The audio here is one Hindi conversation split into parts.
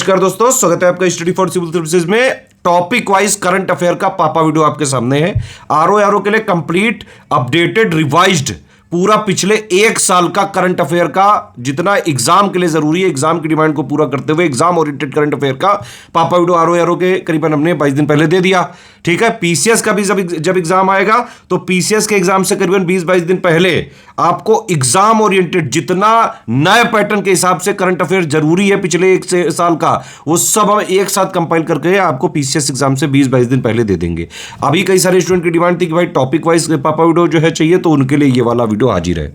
नमस्कार दोस्तों, स्वागत है आपका स्टडी फॉर सिविल सर्विसेज में। टॉपिक वाइज करंट अफेयर का पापा वीडियो आपके सामने है। आरओ के लिए कंप्लीट अपडेटेड रिवाइज्ड पूरा पिछले एक साल का करंट अफेयर का जितना एग्जाम के लिए जरूरी है, एग्जाम की डिमांड को पूरा करते हुए एग्जाम ओरिएंटेड करंट अफेयर का पापा वीडियो आरओ के करीबन हमने 22 दिन पहले दे दिया। ठीक है, पीसीएस का भी जब एग्जाम आएगा तो पीसीएस के एग्जाम से करीबन 20-22 दिन पहले आपको एग्जाम ओरिएंटेड जितना नए पैटर्न के हिसाब से करंट अफेयर जरूरी है पिछले एक साल का, वो सब हम एक साथ कंपाइल करके आपको पीसीएस एग्जाम से 20-22 दिन पहले दे देंगे। अभी कई सारे स्टूडेंट की डिमांड थी कि भाई टॉपिक वाइज पापा वीडियो जो है चाहिए, तो उनके लिए ये वाला वीडियो हाजिर है।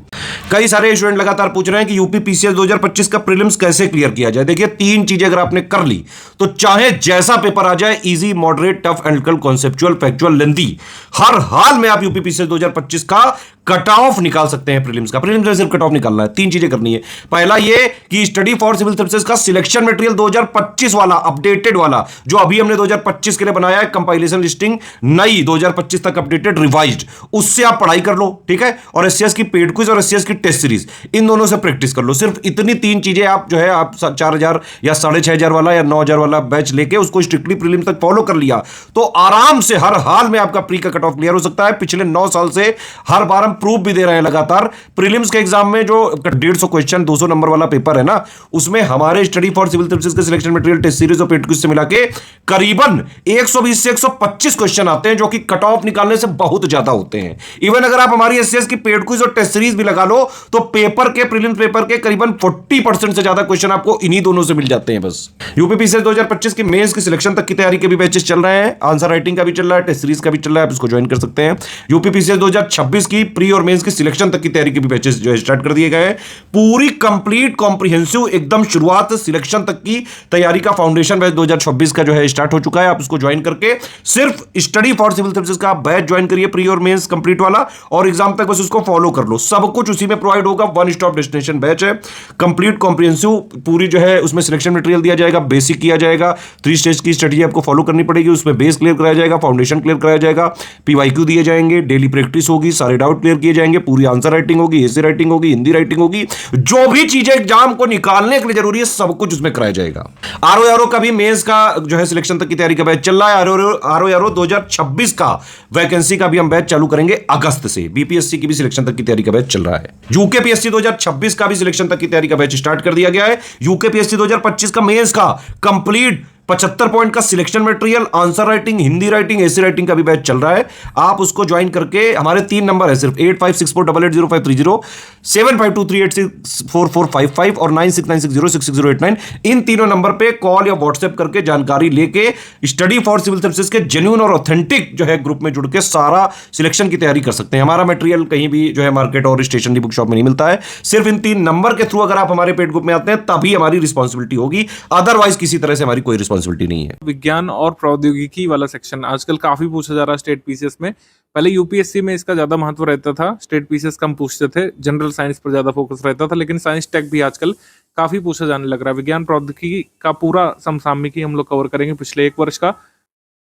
कई सारे स्टूडेंट लगातार पूछ रहे हैं कि यूपी पीसीएस 2025 का प्रीलिम्स कैसे क्लियर किया जाए। देखिए, 3 चीजें अगर आपने कर ली तो चाहे जैसा पेपर आ जाए, easy, moderate, tough, analytical, conceptual, factual, lengthy, हर हाल में आप यूपी पीसीएस 2025 का कट ऑफ निकाल सकते हैं। प्रीलिम्स का, प्रीलिम्स में सिर्फ कट ऑफ निकालना है। 3 चीजें करनी है। पहला ये कि स्टडी फॉर सिविल सर्विसेज का सिलेक्शन मटेरियल 2025 वाला अपडेटेड वाला जो अभी हमने 2025 के लिए बनाया है, कंपाइलेशन लिस्टिंग नई 2025 तक अपडेटेड रिवाइज्ड, उससे आप पढ़ाई कर लो। ठीक है, और एससीएस की पेड क्विज और एससीएस की टेस्ट सीरीज, इन दोनों से प्रैक्टिस कर लो। सिर्फ इतनी 3 चीजें आप जो है आप 4000 या 6500 वाला या 9000 वाला बैच लेके उसको स्ट्रिक्टली प्रीलिम्स तक फॉलो कर लिया तो आराम से हर हाल में आपका प्री का कट ऑफ क्लियर हो सकता है। पिछले 9 साल से हर बार हम प्रूफ भी दे रहे हैं लगातार। प्रीलिम्स के एग्जाम में जो 150 क्वेश्चन 200 नंबर वाला पेपर है ना, उसमें हमारे स्टडी फॉर सिविल सर्विसेज के सिलेक्शन मटेरियल, टेस्ट सीरीज और पेड क्विज से मिला के करीबन 120 से 125 क्वेश्चन आते हैं, जो कि कट ऑफ निकालने से बहुत ज्यादा होते हैं। इवन अगर आप हमारी एससीएस की पेड क्विज और टेस्ट सीरीज भी लगा लो तो पेपर के, प्रीलिम्स पेपर के करीबन 40% से ज्यादा क्वेश्चन आपको इन्हीं दोनों से मिल जाते हैं बस। यूपी पीसीएस 2025 की मेंस की सिलेक्शन तक की तैयारी के भी बैचेस चल रहे हैं, आंसर राइटिंग का भी चल रहा है, टेस्ट सीरीज का भी चल रहा है, आप इसको ज्वाइन कर सकते हैं। यूपी पीसीएस 2026 की प्री और मेंस की सिलेक्शन तक की तैयारी के भी बैचेस जो है स्टार्ट कर दिए गए हैं। पूरी कंप्लीट कॉम्प्रिहेंसिव एकदम शुरुआत से सिलेक्शन तक की तैयारी का फाउंडेशन बैच 2026 का जो है स्टार्ट हो चुका है। आप उसको ज्वाइन करके सिर्फ स्टडी फॉर सिविल सर्विसेज का बैच ज्वाइन करिए, प्री और मेंस कंप्लीट वाला, और एग्जाम तक बस उसको फॉलो कर लो। सब कुछ उसी में प्रोवाइड होगा। वन स्टॉप डेस्टिनेशन बैच है, कंप्लीट कॉम्प्रिहेंसिव पूरी जो है उसमें सिलेक्शन मटेरियल दिया जाएगा, बेसिक किया जाएगा, 3 स्टेज की स्टडी आपको फॉलो करनी पड़ेगी। उसमें बेस क्लियर कराया जाएगा, फाउंडेशन क्लियर कराया जाएगा, पीवाईक्यू दिए जाएंगे, डेली प्रैक्टिस होगी, सारे डाउट क्लियर किए जाएंगे, पूरी आंसर राइटिंग होगी, एसे राइटिंग होगी, हिंदी राइटिंग होगी, जो भी चीजें एग्जाम को निकालने के लिए जरूरी है सब कुछ उसमें कराया जाएगा। आरओ का भी मेंस का जो है सिलेक्शन तक की तैयारी का बैच चल रहा है। आरओ 2026 का वैकेंसी का भी हम बैच चालू करेंगे अगस्त से। बीपीएससी की भी सिलेक्शन तक की तैयारी का बैच चल रहा है। यूकेपीएससी 2026 का भी सिलेक्शन तक की तैयारी का बैच स्टार्ट कर दिया गया है। यूकेपीएससी 2025 का मेंस का कंप्लीट 75 पॉइंट का selection material, answer writing, Hindi writing, essay writing का भी बैच चल रहा है। आप उसको ज्वाइन करके, हमारे 3 नंबर है सिर्फ 8564880530, 7523864455 और 9696066089, इन तीनों नंबर पे कॉल या व्हाट्सएप करके जानकारी लेके स्टडी फॉर सिविल सर्विसेज के जेन्युइन और ऑथेंटिक जो है ग्रुप में जुड़ के सारा सिलेक्शन की तैयारी कर सकते हैं। हमारा मटेरियल कहीं भी जो है मार्केट और स्टेशनरी बुक शॉप में नहीं मिलता है। सिर्फ इन 3 नंबर के थ्रू अगर आप हमारे पेड ग्रुप में आते हैं तभी हमारी रिस्पॉन्सिबिलिटी होगी, अदरवाइज किसी तरह से हमारी कोई रिस्पॉन्सिबिलिटी नहीं है। विज्ञान और प्रौद्योगिकी वाला सेक्शन आजकल काफी पूछा जा रहा है स्टेट पीसीएस में। पहले यूपीएससी में इसका ज्यादा महत्व रहता था, स्टेट पीसीएस कम पूछते थे, जनरल साइंस पर ज्यादा फोकस रहता था, लेकिन साइंस टेक भी आजकल काफी पूछा जाने लग रहा है। विज्ञान प्रौद्योगिकी का पूरा समसामयिकी हम लोग कवर करेंगे पिछले 1 वर्ष का।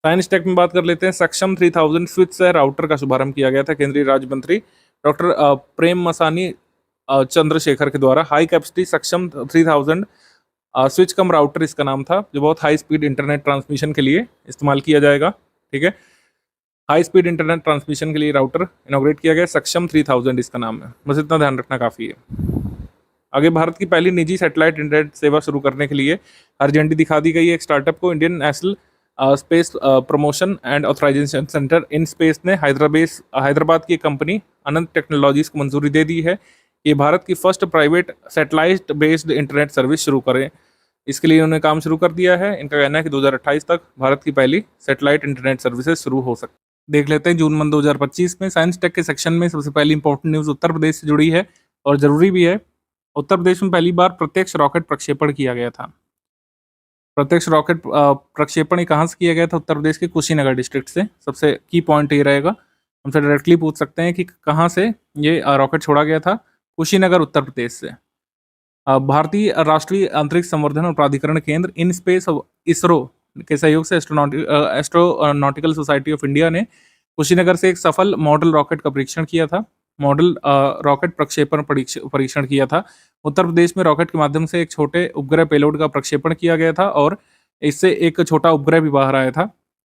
साइंस टेक में बात कर लेते हैं। सक्षम 3000 स्विच से राउटर का शुभारंभ किया गया था केंद्रीय राज्य मंत्री डॉक्टर प्रेम मसानी चंद्रशेखर के द्वारा। हाई कैपेसिटी सक्षम 3000 स्विच कम राउटर इसका नाम था, जो बहुत हाई स्पीड इंटरनेट ट्रांसमिशन के लिए इस्तेमाल किया जाएगा। ठीक है, हाई स्पीड इंटरनेट ट्रांसमिशन के लिए राउटर इनॉग्रेट किया गया। सक्षम 3000 इसका नाम है, बस इतना ध्यान रखना काफ़ी है। आगे, भारत की पहली निजी सैटेलाइट इंटरनेट सेवा शुरू करने के लिए हरी झंडी दिखा दी गई है। एक स्टार्टअप को Indian National Space Promotion and Authorisation Centre IN SPACe ने हैदराबाद की कंपनी अनंत टेक्नोलॉजीज को मंजूरी दे दी है। ये भारत की first private satellite based internet service शुरू करें, इसके लिए उन्होंने काम शुरू कर दिया है। इनका कहना है कि 2028 तक भारत की पहली सैटेलाइट इंटरनेट सर्विसेज शुरू हो सकती। देख लेते हैं जून मंथ 2025 में साइंस टेक के सेक्शन में सबसे पहली इंपॉर्टेंट न्यूज़ उत्तर प्रदेश से जुड़ी है और ज़रूरी भी है। उत्तर प्रदेश में पहली बार प्रत्यक्ष रॉकेट प्रक्षेपण किया गया था। प्रत्यक्ष रॉकेट प्रक्षेपण कहाँ से किया गया था? उत्तर प्रदेश के कुशीनगर डिस्ट्रिक्ट से। सबसे की पॉइंट ये रहेगा, हमसे डायरेक्टली पूछ सकते हैं कि कहाँ से ये रॉकेट छोड़ा गया था। कुशीनगर, उत्तर प्रदेश से। भारतीय राष्ट्रीय अंतरिक्ष संवर्धन और प्राधिकरण केंद्र इन स्पेस इसरो के सहयोग से एस्ट्रोनॉटिकल सोसाइटी ऑफ इंडिया ने कुशीनगर से एक सफल मॉडल रॉकेट का परीक्षण किया था। मॉडल रॉकेट प्रक्षेपण परीक्षण किया था। उत्तर प्रदेश में रॉकेट के माध्यम से एक छोटे उपग्रह पेलोड का प्रक्षेपण किया गया था और इससे एक छोटा उपग्रह भी बाहर आया था।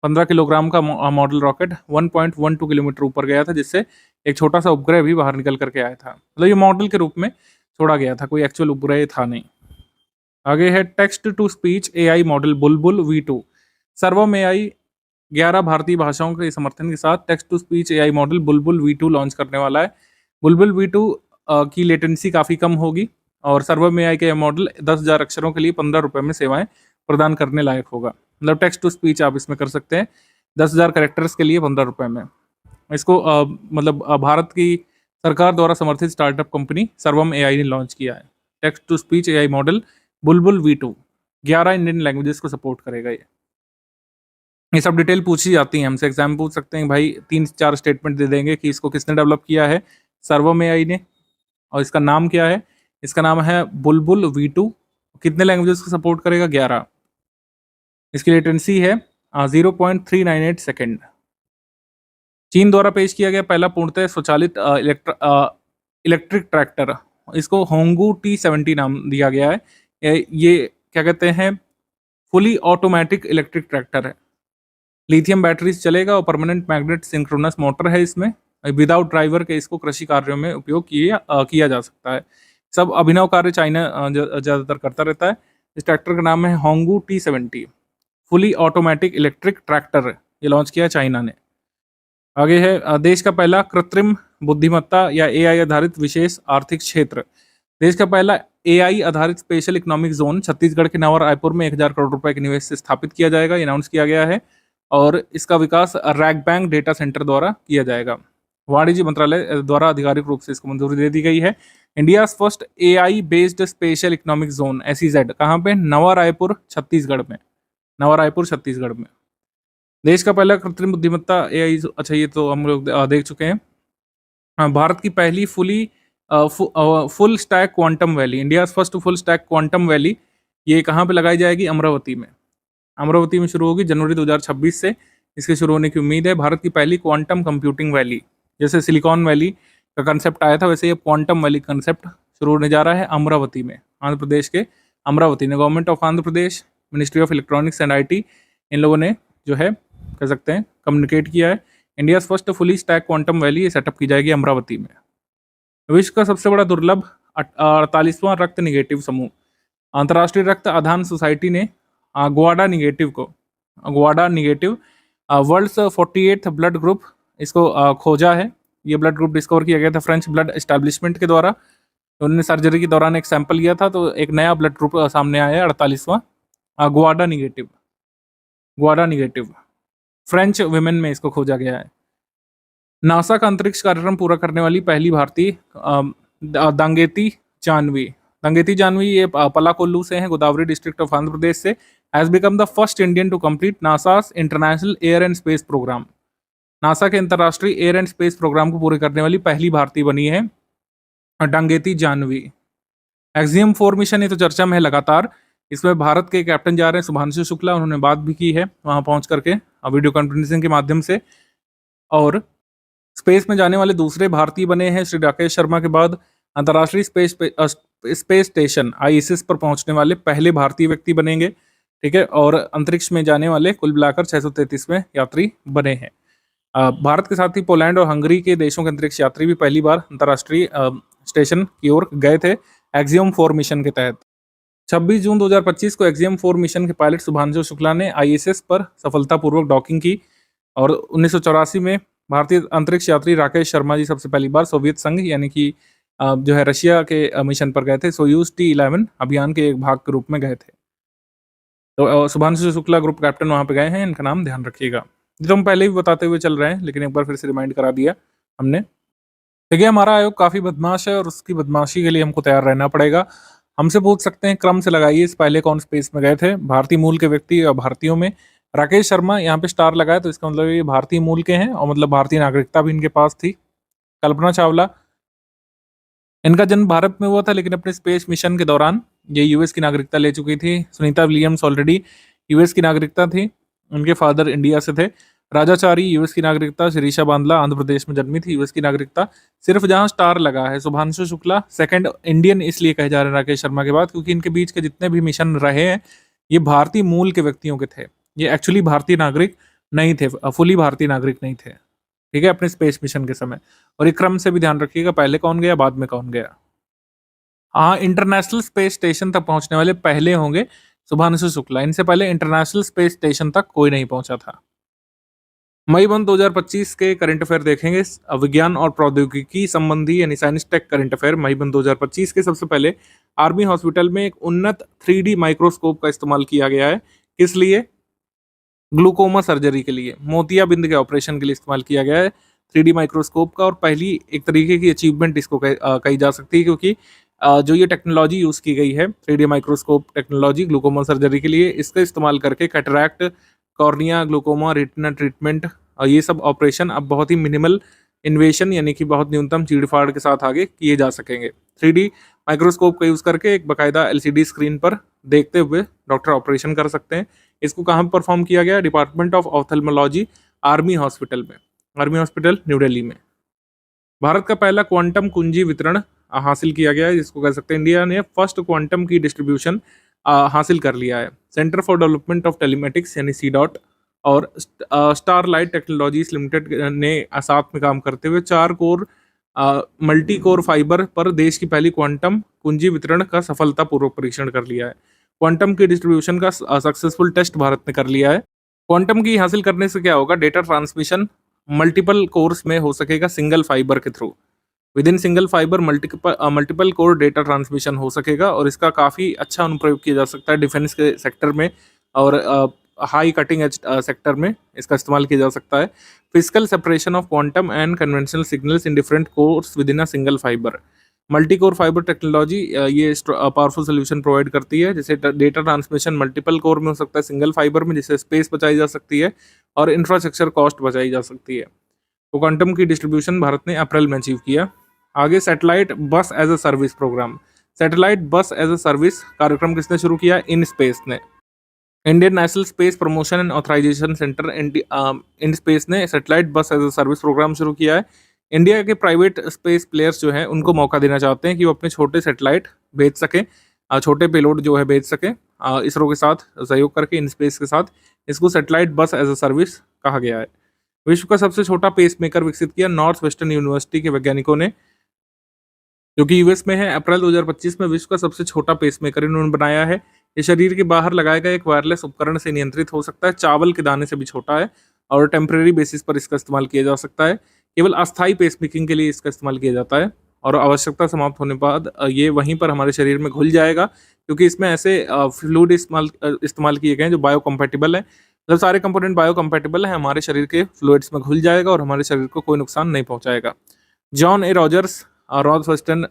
15 किलोग्राम का मॉडल रॉकेट 1.12 किलोमीटर ऊपर गया था, जिससे एक छोटा सा उपग्रह भी बाहर निकल करके आया था। मतलब ये मॉडल के रूप में छोड़ा गया था, कोई एक्चुअल उपग्रह था नहीं। आगे है text to speech AI model Bulbul V2। सर्वम एआई 11 भारतीय भाषाओं के समर्थन के साथ text to speech AI model Bulbul V2 launch करने वाला है। बुलबुल V2 की लेटेंसी काफ़ी कम होगी और सर्वम एआई के मॉडल 10,000 अक्षरों के लिए 15 रुपये में सेवाएं प्रदान करने लायक होगा। मतलब टेक्स्ट टू स्पीच आप इसमें कर सकते हैं 10,000 कैरेक्टर्स के लिए 15 रुपये में। इसको भारत की सरकार द्वारा समर्थित स्टार्टअप कंपनी सर्वम एआई ने लॉन्च किया है। Text to speech AI model Bulbul V2 11 Indian languages को सपोर्ट करेगा। ये सब डिटेल पूछी जाती हैं हमसे, एग्जाम पूछ सकते हैं भाई, 3-4 स्टेटमेंट दे देंगे कि इसको किसने डेवलप किया है, सर्वम एआई ने, और इसका नाम क्या है। इसका नाम है बुलबुल V2। कितने लैंग्वेजेस को सपोर्ट करेगा? 11। इसकी लेटेंसी है 0.398 सेकेंड। चीन द्वारा पेश किया गया पहला पूर्णतः स्वचालित इलेक्ट्रिक ट्रैक्टर, इसको होंगू T70 नाम दिया गया है। ये क्या कहते हैं, फुली ऑटोमेटिक इलेक्ट्रिक ट्रैक्टर है। लिथियम बैटरीज चलेगा और परमानेंट मैग्नेट सिंक्रोनस मोटर है इसमें। विदाउट ड्राइवर के इसको कृषि कार्यों में उपयोग किया जा सकता है। सब अभिनव कार्य चाइना ज़्यादातर करता रहता है। इस ट्रैक्टर का नाम है होंगू T70 fully automatic electric tractor. ये लॉन्च किया चाइना ने। आगे है देश का पहला कृत्रिम बुद्धिमत्ता या एआई आधारित विशेष आर्थिक क्षेत्र। देश का पहला एआई आधारित स्पेशल इकोनॉमिक जोन छत्तीसगढ़ के नवा रायपुर में 1,000 करोड़ रुपए के निवेश से स्थापित किया जाएगा, ये अनाउंस किया गया है। और इसका विकास रैग बैंक डेटा सेंटर द्वारा किया जाएगा। वाणिज्य मंत्रालय द्वारा आधिकारिक रूप से इसको मंजूरी दे दी गई है। India first AI based special economic zone SEZ कहाँ पे? नवा रायपुर छत्तीसगढ़ में। नवा रायपुर छत्तीसगढ़ में देश का पहला कृत्रिम बुद्धिमत्ता एआई। अच्छा, ये तो हम लोग देख चुके हैं। भारत की पहली full stack quantum valley, India first full stack quantum valley, ये कहाँ पे लगाई जाएगी? अमरावती में। अमरावती में शुरू होगी जनवरी 2026 से इसके शुरू होने की उम्मीद है। भारत की पहली क्वांटम कंप्यूटिंग वैली, जैसे सिलिकॉन वैली का कंसेप्ट आया था वैसे ये क्वांटम वैली कंसेप्ट शुरू होने जा रहा है अमरावती में, आंध्र प्रदेश के अमरावती में। Government of Andhra Pradesh, ministry of electronics and IT, इन लोगों ने जो है कह सकते हैं कम्युनिकेट किया है। India first fully stack quantum valley setup की जाएगी अमरावती में। विश्व का सबसे बड़ा दुर्लभ 48वां रक्त निगेटिव समूह, अंतर्राष्ट्रीय रक्त आधान सोसाइटी ने Gwada negative world's 48th blood group इसको खोजा है। ये ब्लड ग्रुप डिस्कवर किया गया था फ्रेंच ब्लड एस्टैब्लिशमेंट के द्वारा। उन्होंने सर्जरी के दौरान एक सैंपल लिया था तो एक नया ब्लड ग्रुप सामने आया है 48वां ग्वाडा निगेटिव फ्रेंच विमेन में इसको खोजा गया है। नासा का अंतरिक्ष कार्यक्रम पूरा करने वाली पहली भारतीय दांगेती जानवी ये पलाकोल्लू से हैं, गोदावरी डिस्ट्रिक्ट ऑफ आंध्र प्रदेश से। Has become the first Indian to complete NASA's international air and space programme. NASA के अंतर्राष्ट्रीय एयर एंड स्पेस प्रोग्राम को पूरे करने वाली पहली भारतीय बनी है दांगेती जानवी। एक्सियम 4 मिशन ये तो चर्चा में है लगातार। इसमें भारत के कैप्टन जा रहे हैं शुभांशु शुक्ला, उन्होंने बात भी की है वहां पहुंच करके वीडियो कॉन्फ्रेंसिंग के माध्यम से। और स्पेस में जाने वाले दूसरे भारतीय बने हैं श्री राकेश शर्मा के बाद अंतर्राष्ट्रीय स्पेस स्टेशन ISS पर पहुंचने वाले पहले भारतीय व्यक्ति बनेंगे। ठीक है, और अंतरिक्ष में जाने वाले कुल मिलाकर 633वें यात्री बने हैं। भारत के साथ ही पोलैंड और हंगरी के देशों के अंतरिक्ष यात्री भी पहली बार अंतर्राष्ट्रीय स्टेशन की ओर गए थे एक्सियम 4 मिशन के तहत। 26 जून 2025 को एक्सियम 4 मिशन के पायलट शुभांशु शुक्ला ने ISS पर सफलतापूर्वक डॉकिंग की और 1984 में भारतीय अंतरिक्ष यात्री राकेश शर्मा जी सबसे पहली बार सोवियत संघ यानी कि जो है रशिया के मिशन पर गए थे। सोयूज T11 अभियान के एक भाग के रूप में गए थे। तो शुभांशु शुक्ला ग्रुप कैप्टन वहां पे गए हैं, इनका नाम ध्यान रखिएगा। जो हम पहले भी बताते हुए चल रहे हैं लेकिन एक बार फिर से रिमाइंड करा दिया हमने। देखिए, हमारा आयोग काफी बदमाश है और उसकी बदमाशी के लिए हमको तैयार रहना पड़ेगा। हमसे पूछ सकते हैं क्रम से लगाइए, इस पहले कौन स्पेस में गए थे भारतीय मूल के व्यक्ति और भारतीयों में। राकेश शर्मा यहाँ पे स्टार लगाया तो इसका मतलब ये भारतीय मूल के हैं और मतलब भारतीय नागरिकता भी इनके पास थी। कल्पना चावला, इनका जन्म भारत में हुआ था लेकिन अपने स्पेस मिशन के दौरान ये US की नागरिकता ले चुकी थी। सुनीता विलियम्स ऑलरेडी US की नागरिकता थी, उनके फादर इंडिया से थे। राजाचारी यूएस की नागरिकता, शिरीषा बांदला आंध्र प्रदेश में जन्मी थी, यूएस की नागरिकता। सिर्फ जहां स्टार लगा है शुभांशु शुक्ला सेकंड इंडियन इसलिए कहे जा रहे हैं राकेश शर्मा के बाद, क्योंकि इनके बीच के जितने भी मिशन रहे हैं ये भारतीय मूल के व्यक्तियों के थे। ये एक्चुअली भारतीय नागरिक नहीं थे, फुली भारतीय नागरिक नहीं थे, ठीक है, अपने स्पेस मिशन के समय। और ये क्रम से भी ध्यान रखिएगा, पहले कौन गया बाद में कौन गया। हाँ, इंटरनेशनल स्पेस स्टेशन तक पहुंचने वाले पहले होंगे शुभांशु शुक्ला। इनसे पहले इंटरनेशनल स्पेस स्टेशन तक कोई नहीं पहुंचा था। मई मंथ 2025 के करंट अफेयर देखेंगे, विज्ञान और प्रौद्योगिकी संबंधी यानी साइंस टेक करंट अफेयर मई मंथ 2025 के। सबसे पहले आर्मी हॉस्पिटल में एक उन्नत 3D माइक्रोस्कोप का इस्तेमाल किया गया है। किस लिए? ग्लूकोमा सर्जरी के लिए, मोतियाबिंद के ऑपरेशन के लिए इस्तेमाल किया गया है 3D माइक्रोस्कोप का। और पहली एक तरीके की अचीवमेंट इसको कही जा सकती है, क्योंकि जो ये टेक्नोलॉजी यूज़ की गई है 3D microscope technology glaucoma surgery के लिए, इसका इस्तेमाल करके cataract, cornea, glaucoma, retina treatment और ये सब ऑपरेशन अब बहुत ही मिनिमल इन्वेशन यानी कि बहुत न्यूनतम चीड़-फाड़ के साथ आगे किए जा सकेंगे। 3D माइक्रोस्कोप का यूज़ करके एक बाकायदा LCD स्क्रीन पर देखते हुए डॉक्टर ऑपरेशन कर सकते हैं। इसको कहाँ परफॉर्म किया गया? Department of ophthalmology, army hospital में, आर्मी हॉस्पिटल न्यू दिल्ली में। भारत का पहला क्वांटम कुंजी वितरण हासिल किया गया है, जिसको कह सकते हैं इंडिया ने फर्स्ट क्वांटम की डिस्ट्रीब्यूशन हासिल कर लिया है। Centre for development of telematics यानी CDOT और स्टारलाइट टेक्नोलॉजीज लिमिटेड ने साथ में काम करते हुए 4 कोर मल्टी कोर फाइबर पर देश की पहली क्वांटम कुंजी वितरण का सफलतापूर्वक परीक्षण कर लिया है। क्वांटम की डिस्ट्रीब्यूशन का सक्सेसफुल टेस्ट भारत ने कर लिया है। क्वांटम की हासिल करने से क्या होगा? डेटा ट्रांसमिशन मल्टीपल कोर्स में हो सकेगा सिंगल फाइबर के through. With in single fibre multiple core data transmission हो सकेगा और इसका काफ़ी अच्छा अनुप्रयोग किया जा सकता है डिफेंस के सेक्टर में और हाई कटिंग एज सेक्टर में इसका इस्तेमाल किया जा सकता है। Physical separation of quantum and conventional signals in different course with in a single fibre. Multi core fibre technology ये पावरफुल सोल्यूशन प्रोवाइड करती है, जैसे डेटा ट्रांसमिशन मल्टीपल कोर में हो सकता है, सिंगल फाइबर में, जिससे स्पेस बचाई जा सकती है और इंफ्रास्ट्रक्चर कॉस्ट बचाई जा सकती है। तो क्वांटम की डिस्ट्रीब्यूशन भारत ने अप्रैल में अचीव किया। आगे satellite bus as a service programme. Satellite bus as a service कार्यक्रम किसने शुरू किया? इन स्पेस ने। Indian National Space Promotion and Authorisation Centre IN SPACe ने satellite bus as a service programme शुरू किया है। इंडिया के प्राइवेट स्पेस प्लेयर्स जो हैं उनको मौका देना चाहते हैं कि वो अपने छोटे सैटेलाइट भेज सकें, छोटे पेलोड जो है भेज सकें इसरो के साथ सहयोग करके, इन स्पेस के साथ। इसको satellite bus as a service कहा गया है। विश्व का सबसे छोटा पेस मेकर विकसित किया नॉर्थ वेस्टर्न यूनिवर्सिटी के वैज्ञानिकों ने, जो कि यूएस में है। अप्रैल 2025 में विश्व का सबसे छोटा पेसमेकर इन्होंने बनाया है। ये शरीर के बाहर लगाए गए एक वायरलेस उपकरण से नियंत्रित हो सकता है, चावल के दाने से भी छोटा है और टेम्परेरी बेसिस पर इसका इस्तेमाल किया जा सकता है। केवल अस्थायी पेसमेकिंग के लिए इसका इस्तेमाल किया जाता है और आवश्यकता समाप्त होने के बाद ये वहीं पर हमारे शरीर में घुल जाएगा, क्योंकि इसमें ऐसे फ्लूइड इस्तेमाल किए गए हैं जो बायोकम्पैटिबल है। मतलब सारे कंपोनेंट बायोकम्पैटिबल है, हमारे शरीर के फ्लूइड्स में घुल जाएगा और हमारे शरीर को कोई नुकसान नहीं पहुंचाएगा। John A Rogers Northwestern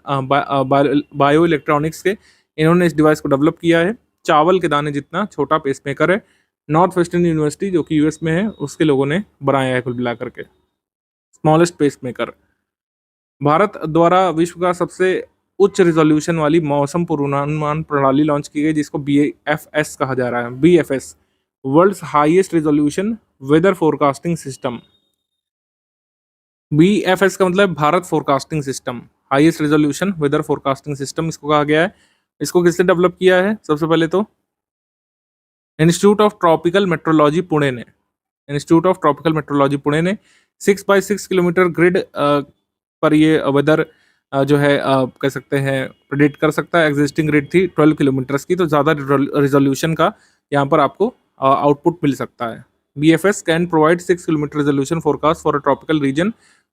bioelectronics के, इन्होंने इस डिवाइस को डेवलप किया है। चावल के दाने जितना छोटा पेसमेकर है। नॉर्थ वेस्टर्न यूनिवर्सिटी जो कि यूएस में है उसके लोगों ने बनाया है कुल मिला करके स्मॉलेस्ट पेसमेकर। भारत द्वारा विश्व का सबसे उच्च रिजोल्यूशन वाली मौसम पूर्वानुमान प्रणाली लॉन्च की गई, जिसको BFS कहा जा रहा है। BFS world's highest resolution weather forecasting system. BFS का मतलब Bharat forecasting system, highest resolution weather forecasting system इसको कहा गया है। इसको किसने डेवलप किया है? सबसे पहले तो Institute of Tropical metrology Pune ने। Institute of Tropical metrology Pune ने 6x6 किलोमीटर ग्रिड पर ये वेदर जो है कह सकते हैं प्रेडिक्ट कर सकता है। एग्जिस्टिंग ग्रिड थी 12 किलोमीटर्स की, तो ज़्यादा रिजोल्यूशन का यहाँ पर आपको आउटपुट मिल सकता है। BFS can provide 6 kilometre resolution forecast for a tropical region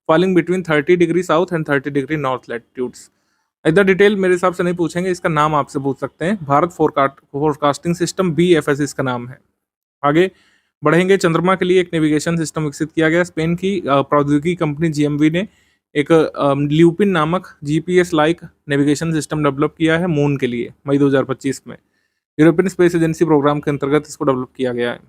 falling between 30 degree south and 30 degree north latitudes. इधर डिटेल मेरे हिसाब से नहीं पूछेंगे, इसका नाम आपसे पूछ सकते हैं। भारत फोरकास्टिंग सिस्टम BFS इसका नाम है। आगे बढ़ेंगे, चंद्रमा के लिए एक नेविगेशन सिस्टम विकसित किया गया। स्पेन की प्रौद्योगिकी कंपनी GMV ने एक ल्यूपिन नामक GPS like navigation system develop किया है मून के लिए मई 2025 में। यूरोपियन स्पेस एजेंसी प्रोग्राम के अंतर्गत इसको डेवलप किया गया है।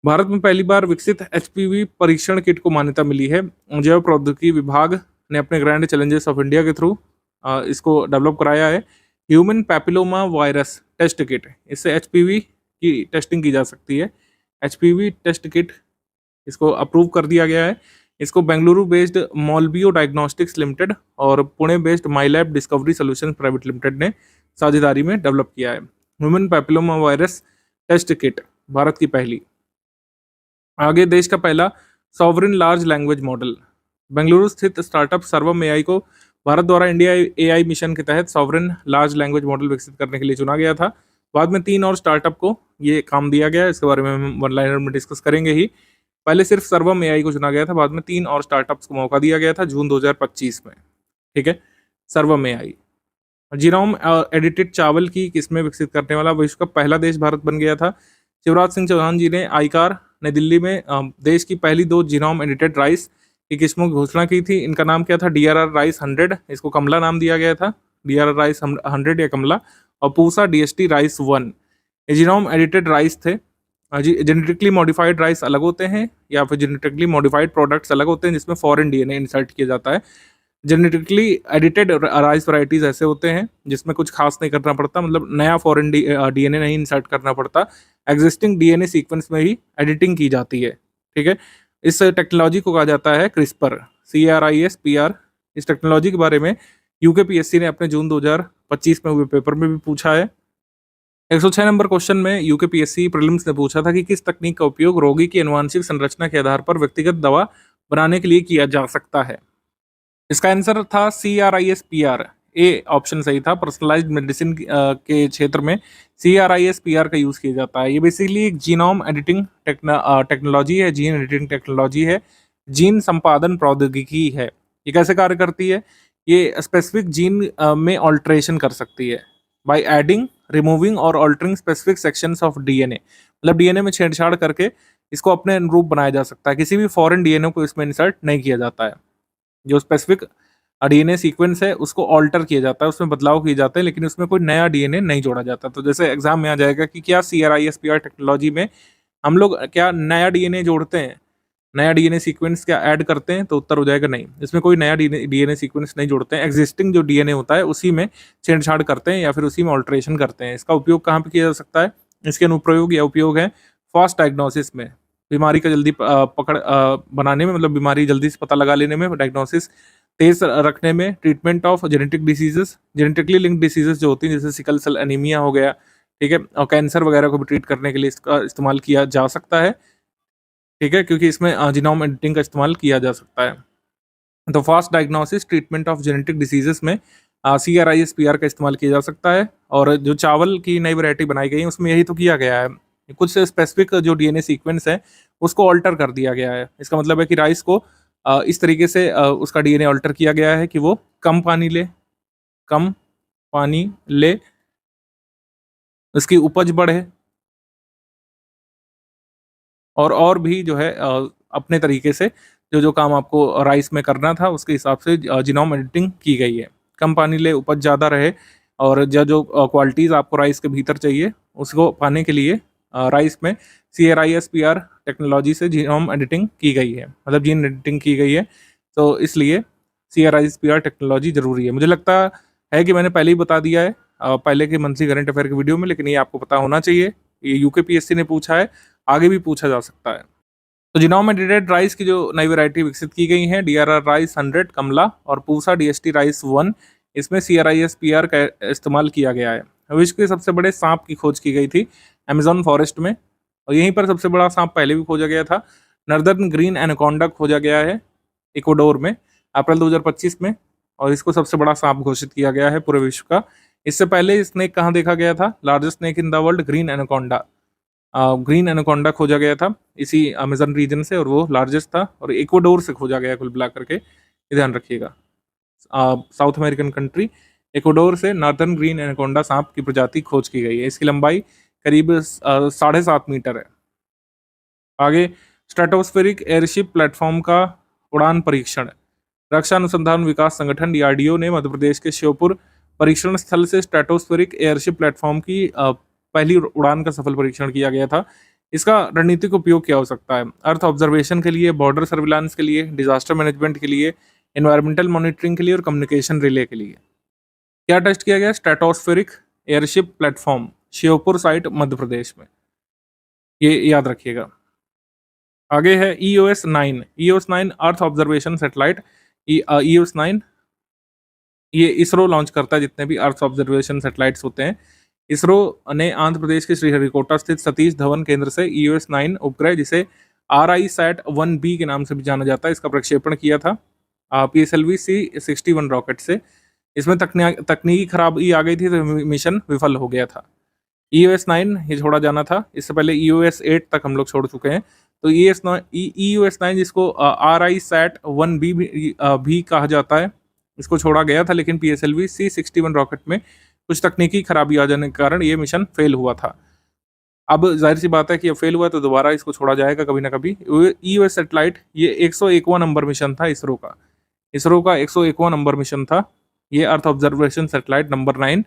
भारत में पहली बार विकसित HPV परीक्षण किट को मान्यता मिली है। जैव प्रौद्योगिकी विभाग ने अपने ग्रैंड चैलेंजेस ऑफ इंडिया के थ्रू इसको डेवलप कराया है। Human papilloma virus test kit, इससे HPV की टेस्टिंग की जा सकती है। HPV टेस्ट किट इसको अप्रूव कर दिया गया है। इसको Bengaluru based Molbio diagnostics limited और Pune based Mylab discovery solutions private limited ने साझेदारी में डेवलप किया है। Human papilloma virus test kit Bharat की पहली। आगे देश का पहला sovereign large language model. Bengaluru स्थित स्टार्टअप सर्वम एआई को भारत द्वारा इंडिया एआई मिशन के तहत सॉवरिन लार्ज लैंग्वेज मॉडल विकसित करने के लिए चुना गया था। बाद में 3 और स्टार्टअप को ये काम दिया गया, इसके बारे में हम वन लाइनर में डिस्कस करेंगे ही। पहले सिर्फ सर्वम एआई को चुना गया था, बाद में 3 और स्टार्टअप्स को मौका दिया गया था जून 2025 में। ठीक है, सर्वम एआई। जीनोम एडिटेड चावल की किस्में विकसित करने वाला विश्व का पहला देश भारत बन गया था। शिवराज सिंह चौहान जी ने आईकार नई दिल्ली में देश की पहली 2 जीनोम एडिटेड राइस की किस्मों की घोषणा की थी। इनका नाम क्या था? DRR राइस 100, इसको कमला नाम दिया गया था, DRR राइस 100 या कमला, और पूसा DST राइस 1। ये जीनोम एडिटेड राइस थे। जेनेटिकली मॉडिफाइड राइस अलग होते हैं या फिर जेनेटिकली मॉडिफाइड प्रोडक्ट्स अलग होते हैं जिसमें फॉरेन डीएनए इंसर्ट किया जाता है। जेनेटिकली एडिटेड राइस वैरायटीज ऐसे होते हैं जिसमें कुछ खास नहीं करना पड़ता, मतलब नया फॉरेन डीएनए नहीं इंसर्ट करना पड़ता, एग्जिस्टिंग डीएनए सीक्वेंस में ही एडिटिंग की जाती है। ठीक है, इस टेक्नोलॉजी को कहा जाता है क्रिस्पर, CRISPR। इस टेक्नोलॉजी के बारे में यूकेपीएससी ने अपने जून 2025 में हुए पेपर में भी पूछा है। 106 नंबर क्वेश्चन में यूकेपीएससी प्रीलिम्स ने पूछा था कि किस तकनीक का उपयोग रोगी की आनुवंशिक संरचना के आधार पर व्यक्तिगत दवा बनाने के लिए किया जा सकता है। इसका आंसर था CRISPR। ए ऑप्शन सही था। पर्सनलाइज्ड मेडिसिन के क्षेत्र में CRISPR का यूज़ किया जाता है। ये बेसिकली एक जीनोम एडिटिंग टेक्नोलॉजी है, जीन एडिटिंग टेक्नोलॉजी है, जीन संपादन प्रौद्योगिकी है। ये कैसे कार्य करती है? ये स्पेसिफिक जीन में ऑल्ट्रेशन कर सकती है बाय एडिंग, रिमूविंग और altering specific sections of DNA. मतलब डीएनए में छेड़छाड़ करके इसको अपने अनुरूप बनाया जा सकता है। किसी भी फॉरेन डीएनए को इसमें इंसर्ट नहीं किया जाता है। जो स्पेसिफिक डीएनए सीक्वेंस है उसको ऑल्टर किया जाता है, उसमें बदलाव किए जाते हैं, लेकिन उसमें कोई नया डीएनए नहीं जोड़ा जाता। तो जैसे एग्जाम में आ जाएगा कि क्या CRISPR टेक्नोलॉजी में हम लोग क्या नया डीएनए जोड़ते हैं, नया डीएनए सीक्वेंस क्या ऐड करते हैं? तो उत्तर हो जाएगा नहीं, इसमें कोई नया डीएनए सीक्वेंस नहीं जोड़ते हैं। एग्जिस्टिंग जो डीएनए होता है उसी में छेड़छाड़ करते हैं या फिर उसी में ऑल्ट्रेशन करते हैं। इसका उपयोग कहाँ पे किया जा सकता है? इसके अनुप्रयोग या उपयोग है फास्ट डायग्नोसिस में, बीमारी का जल्दी पकड़ बनाने में, मतलब बीमारी जल्दी से पता लगा लेने में, डायग्नोसिस तेज रखने में, treatment of genetic diseases, genetically linked diseases जो होती हैं जैसे सिकल सेल एनीमिया हो गया, ठीक है, और कैंसर वगैरह को भी ट्रीट करने के लिए इसका इस्तेमाल किया जा सकता है। ठीक है, क्योंकि इसमें जीनोम एडिटिंग का इस्तेमाल किया जा सकता है। तो fast diagnosis, treatment of genetic diseases में CRISPR का इस्तेमाल किया जा सकता है। और जो चावल की नई वैरायटी बनाई गई है उसमें यही तो किया गया है, कुछ स्पेसिफिक जो डीएनए सीक्वेंस है उसको ऑल्टर कर दिया गया है। इसका मतलब है कि राइस को इस तरीके से उसका डीएनए ऑल्टर किया गया है कि वो कम पानी ले, उसकी उपज बढ़े, और भी जो है अपने तरीके से जो काम आपको राइस में करना था उसके हिसाब से जीनोम एडिटिंग की गई है। कम पानी ले, उपज ज़्यादा रहे, और जो क्वालिटीज़ आपको राइस के भीतर चाहिए उसको पाने के लिए राइस में CRISPR टेक्नोलॉजी से जीनोम एडिटिंग की गई है, मतलब जीन एडिटिंग की गई है। तो इसलिए CRISPR टेक्नोलॉजी ज़रूरी है। मुझे लगता है कि मैंने पहले ही बता दिया है पहले के मंथली करंट अफेयर के वीडियो में, लेकिन ये आपको पता होना चाहिए। ये यूकेपीएससी ने पूछा है, आगे भी पूछा जा सकता है। तो जीनोम एडिटेड राइस की जो नई वैरायटी विकसित की गई है, DRR राइस 100 कमला और पूसा DST राइस 1, इसमें CRISPR का इस्तेमाल किया गया है। विश्व के सबसे बड़े सांप की खोज की गई थी अमेजोन फॉरेस्ट में, और यहीं पर सबसे बड़ा सांप पहले भी खोजा गया था। नॉर्दर्न ग्रीन एनाकोंडा खोजा गया है इक्वाडोर में अप्रैल 2025 में, और इसको सबसे बड़ा सांप घोषित किया गया है पूरे विश्व का। इससे पहले स्नेक कहाँ देखा गया था? Largest snake in the world green anaconda. Green anaconda खोजा गया था इसी अमेजन रीजन से, और वो लार्जेस्ट था, और इक्वाडोर से खोजा गया कुल मिला करके, ये ध्यान रखिएगा। साउथ अमेरिकन कंट्री इक्वाडोर से नॉर्दर्न ग्रीन एनाकोंडा सांप की प्रजाति खोज की गई है। इसकी लंबाई करीब 7.5 मीटर है। आगे स्ट्रेटोस्फेरिक एयरशिप प्लेटफॉर्म का उड़ान परीक्षण। रक्षा अनुसंधान विकास संगठन DRDO ने मध्य प्रदेश के श्योपुर परीक्षण स्थल से स्ट्रेटोस्फेरिक एयरशिप प्लेटफॉर्म की पहली उड़ान का सफल परीक्षण किया गया था। इसका रणनीतिक उपयोग क्या हो सकता है? अर्थ ऑब्जर्वेशन के लिए, बॉर्डर सर्विलांस के लिए, डिजास्टर मैनेजमेंट के लिए, एनवायरमेंटल मॉनिटरिंग के लिए और कम्युनिकेशन रिले के लिए। क्या टेस्ट किया गया? Stratospheric airship platform, Sheopur site, Madhya Pradesh में। ये याद रखिएगा। आगे है EOS-9। EOS-9 earth observation satellite. EOS-9 ये इसरो लॉन्च करता है जितने भी अर्थ ऑब्जर्वेशन सैटेलाइट्स होते हैं। इसरो ने आंध्र प्रदेश के श्रीहरिकोटा स्थित सतीश धवन केंद्र से EOS-9 उपग्रह, जिसे RISAT-1B के नाम से भी जाना जाता है, इसका प्रक्षेपण किया था PSLV C-61 रॉकेट से। इसमें तकनीकी खराबी आ गई थी तो मिशन विफल हो गया था। EOS-9 ये छोड़ा जाना था, इससे पहले EOS-8 तक हम लोग छोड़ चुके हैं। तो EOS-9 जिसको RISAT-1B भी कहा जाता है, इसको छोड़ा गया था, लेकिन PSLV C-61 रॉकेट में कुछ तकनीकी खराबी आ जाने के कारण ये मिशन फेल हुआ था। अब जाहिर सी बात है कि अब फेल हुआ है तो दोबारा इसको छोड़ा जाएगा कभी ना कभी। EOS सैटेलाइट ये 101वां नंबर मिशन था इसरो का। इसरो का 101वां नंबर मिशन था ये earth observation satellite number 9।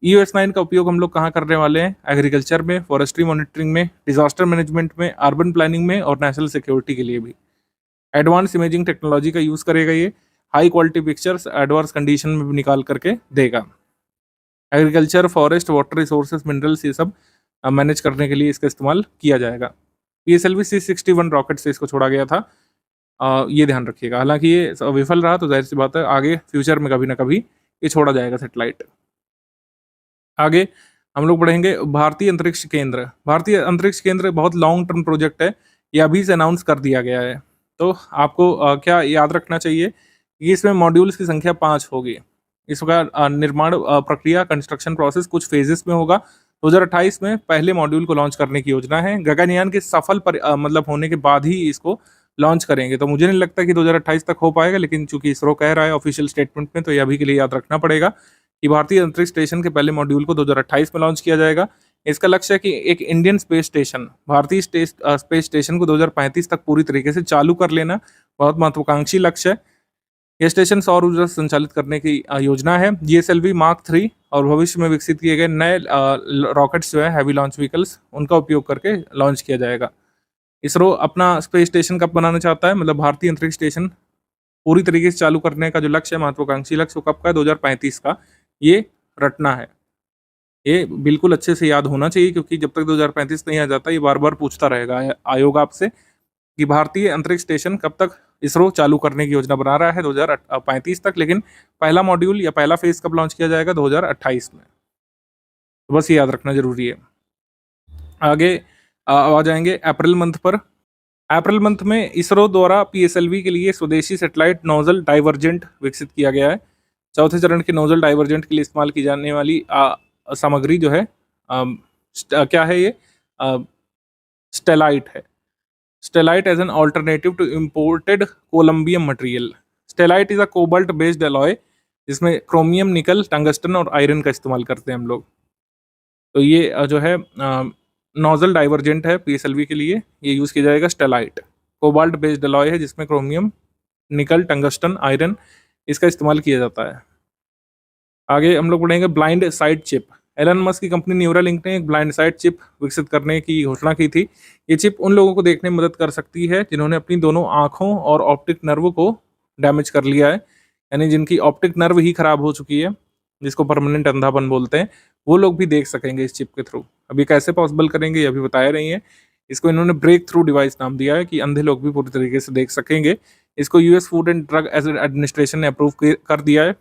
EOS-9 का उपयोग हम लोग कहाँ करने वाले हैं? एग्रीकल्चर में, फॉरेस्ट्री मॉनिटरिंग में, डिजास्टर मैनेजमेंट में, अर्बन प्लानिंग में और नेशनल सिक्योरिटी के लिए भी। एडवांस इमेजिंग टेक्नोलॉजी का यूज़ करेगा ये। High quality pictures adverse condition में भी निकाल करके देगा। Agriculture, forest, water resources, minerals ये सब मैनेज करने के लिए इसका इस्तेमाल किया जाएगा। PSLV C-61 रॉकेट से इसको छोड़ा गया था, ये ध्यान रखिएगा। हालांकि ये विफल रहा तो जाहिर सी बात है आगे फ्यूचर में कभी ना कभी ये छोड़ा जाएगा सैटेलाइट। आगे हम लोग बढ़ेंगे भारतीय अंतरिक्ष केंद्र। भारतीय अंतरिक्ष केंद्र बहुत लॉन्ग टर्म प्रोजेक्ट है, ये अभी से अनाउंस कर दिया गया है। तो आपको क्या याद रखना चाहिए कि इसमें मॉड्यूल्स की संख्या 5 होगी। इसका निर्माण प्रक्रिया, कंस्ट्रक्शन प्रोसेस कुछ फेजेस में होगा। 2028 में पहले मॉड्यूल को लॉन्च करने की योजना है। गगनयान के सफल मतलब होने के बाद ही इसको लॉन्च करेंगे। तो मुझे नहीं लगता कि 2028 तक हो पाएगा, लेकिन चूंकि इसरो कह रहा है ऑफिशियल स्टेटमेंट में, तो ये अभी के लिए याद रखना पड़ेगा कि भारतीय अंतरिक्ष स्टेशन के पहले मॉड्यूल को 2028 में लॉन्च किया जाएगा। इसका लक्ष्य है कि एक इंडियन स्पेस स्टेशन, भारतीय स्पेस स्टेशन को 2035 तक पूरी तरीके से चालू कर लेना बहुत महत्वाकांक्षी लक्ष्य है। यह स्टेशन सौर ऊर्जा से संचालित करने की योजना है। GSLV Mark 3 और भविष्य में विकसित किए गए नए रॉकेट्स जो है हैवी लॉन्च व्हीकल्स, उनका उपयोग करके लॉन्च किया जाएगा। इसरो अपना स्पेस स्टेशन कब बनाना चाहता है, मतलब भारतीय अंतरिक्ष स्टेशन पूरी तरीके से चालू करने का जो लक्ष्य है, महत्वाकांक्षी लक्ष्य, वो कब का है? 2035 का। ये रटना है, ये बिल्कुल अच्छे से याद होना चाहिए, क्योंकि जब तक 2035 नहीं आ जाता ये बार बार पूछता रहेगा आयोग आपसे कि भारतीय अंतरिक्ष स्टेशन कब तक इसरो चालू करने की योजना बना रहा है 2035 तक, लेकिन पहला मॉड्यूल या पहला फेज कब लॉन्च किया जाएगा? 2028 में। तो बस ये याद रखना जरूरी है। आगे आ जाएंगे अप्रैल मंथ पर। अप्रैल मंथ में इसरो द्वारा PSLV के लिए स्वदेशी सैटेलाइट नोजल डाइवर्जेंट विकसित किया गया है। चौथे चरण के नोजल डाइवर्जेंट के लिए इस्तेमाल की जाने वाली सामग्री जो है क्या है? ये स्टेलाइट है। Stellite as an alternative to imported columbium material. Stellite is a cobalt based alloy जिसमें क्रोमियम, निकल, टंगस्टन और आयरन का इस्तेमाल करते हैं हम लोग। तो ये जो है नोजल डाइवर्जेंट है PSLV के लिए, ये यूज़ किया जाएगा। स्टेलाइट कोबाल्ट बेस्ड एलॉय है जिसमें क्रोमियम, निकल, टंगस्टन, आयरन इसका इस्तेमाल किया जाता है। आगे हम लोग बढ़ेंगे blind side chip. Elon Musk की कंपनी न्यूरालिंक ने एक ब्लाइंड साइड चिप विकसित करने की घोषणा की थी। ये चिप उन लोगों को देखने में मदद कर सकती है जिन्होंने अपनी दोनों आँखों और ऑप्टिक नर्व को डैमेज कर लिया है, यानी जिनकी ऑप्टिक नर्व ही खराब हो चुकी है, जिसको परमानेंट अंधापन बोलते हैं, वो लोग भी देख सकेंगे इस चिप के थ्रू। अभी कैसे पॉसिबल करेंगे ये अभी बताया नहीं है। इसको इन्होंने ब्रेक थ्रू डिवाइस नाम दिया है कि अंधे लोग भी पूरी तरीके से देख सकेंगे। इसको US food and drug administration ने अप्रूव कर दिया है।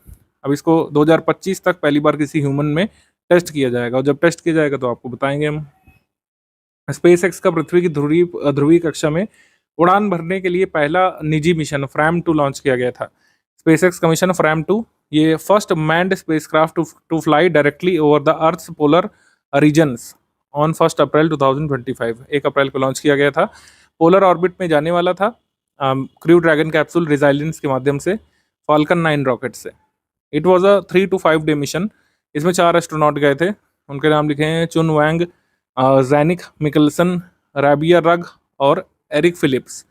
अब इसको 2025 तक पहली बार किसी ह्यूमन में टेस्ट किया जाएगा, और जब टेस्ट किया जाएगा तो आपको बताएंगे हम। SpaceX का पृथ्वी की ध्रुवीय कक्षा में उड़ान भरने के लिए पहला निजी मिशन फ्रैम 2 लॉन्च किया गया था। SpaceX का मिशन फ्रैम 2 ये first manned spacecraft to fly directly over the earth's polar regions on 1 April 2025। 1 अप्रैल को लॉन्च किया गया था। पोलर ऑर्बिट में जाने वाला था क्रू ड्रैगन कैप्सूल रिजाइलेंस के माध्यम से फाल्कन 9 रॉकेट से। It was a 3 to 5 day mission. इसमें 4 एस्ट्रोनॉट गए थे, उनके नाम लिखे हैं चुन वैंग, जैनिक मिकलसन, रैबिया रग और एरिक फिलिप्स,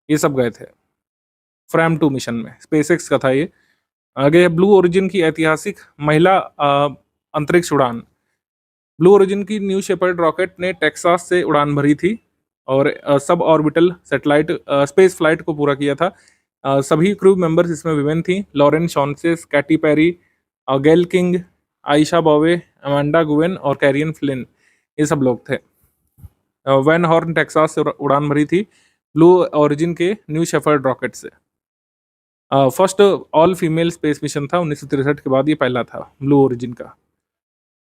ये सब गए थे फ्रैम 2 मिशन में। SpaceX का था ये। आगे ब्लू ओरिजिन की ऐतिहासिक महिला अंतरिक्ष उड़ान। ब्लू ओरिजिन की न्यू शेपर्ड रॉकेट ने टेक्सास से उड़ान भरी थी और sub orbital satellite space flight को पूरा किया था। सभी क्रू मेंबर्स इसमें विमेन थी। लॉरेन शॉन्सेस, कैटी पेरी, गेल किंग, आयशा बॉवे, अमांडा गुवेन और कैरियन फ्लिन, ये सब लोग थे। वैन हॉर्न टेक्सास से उड़ान भरी थी। ब्लू ओरिजिन के न्यू शेफर्ड रॉकेट से। First all female space mission था 1963 के बाद, ये पहला था ब्लू ओरिजिन का।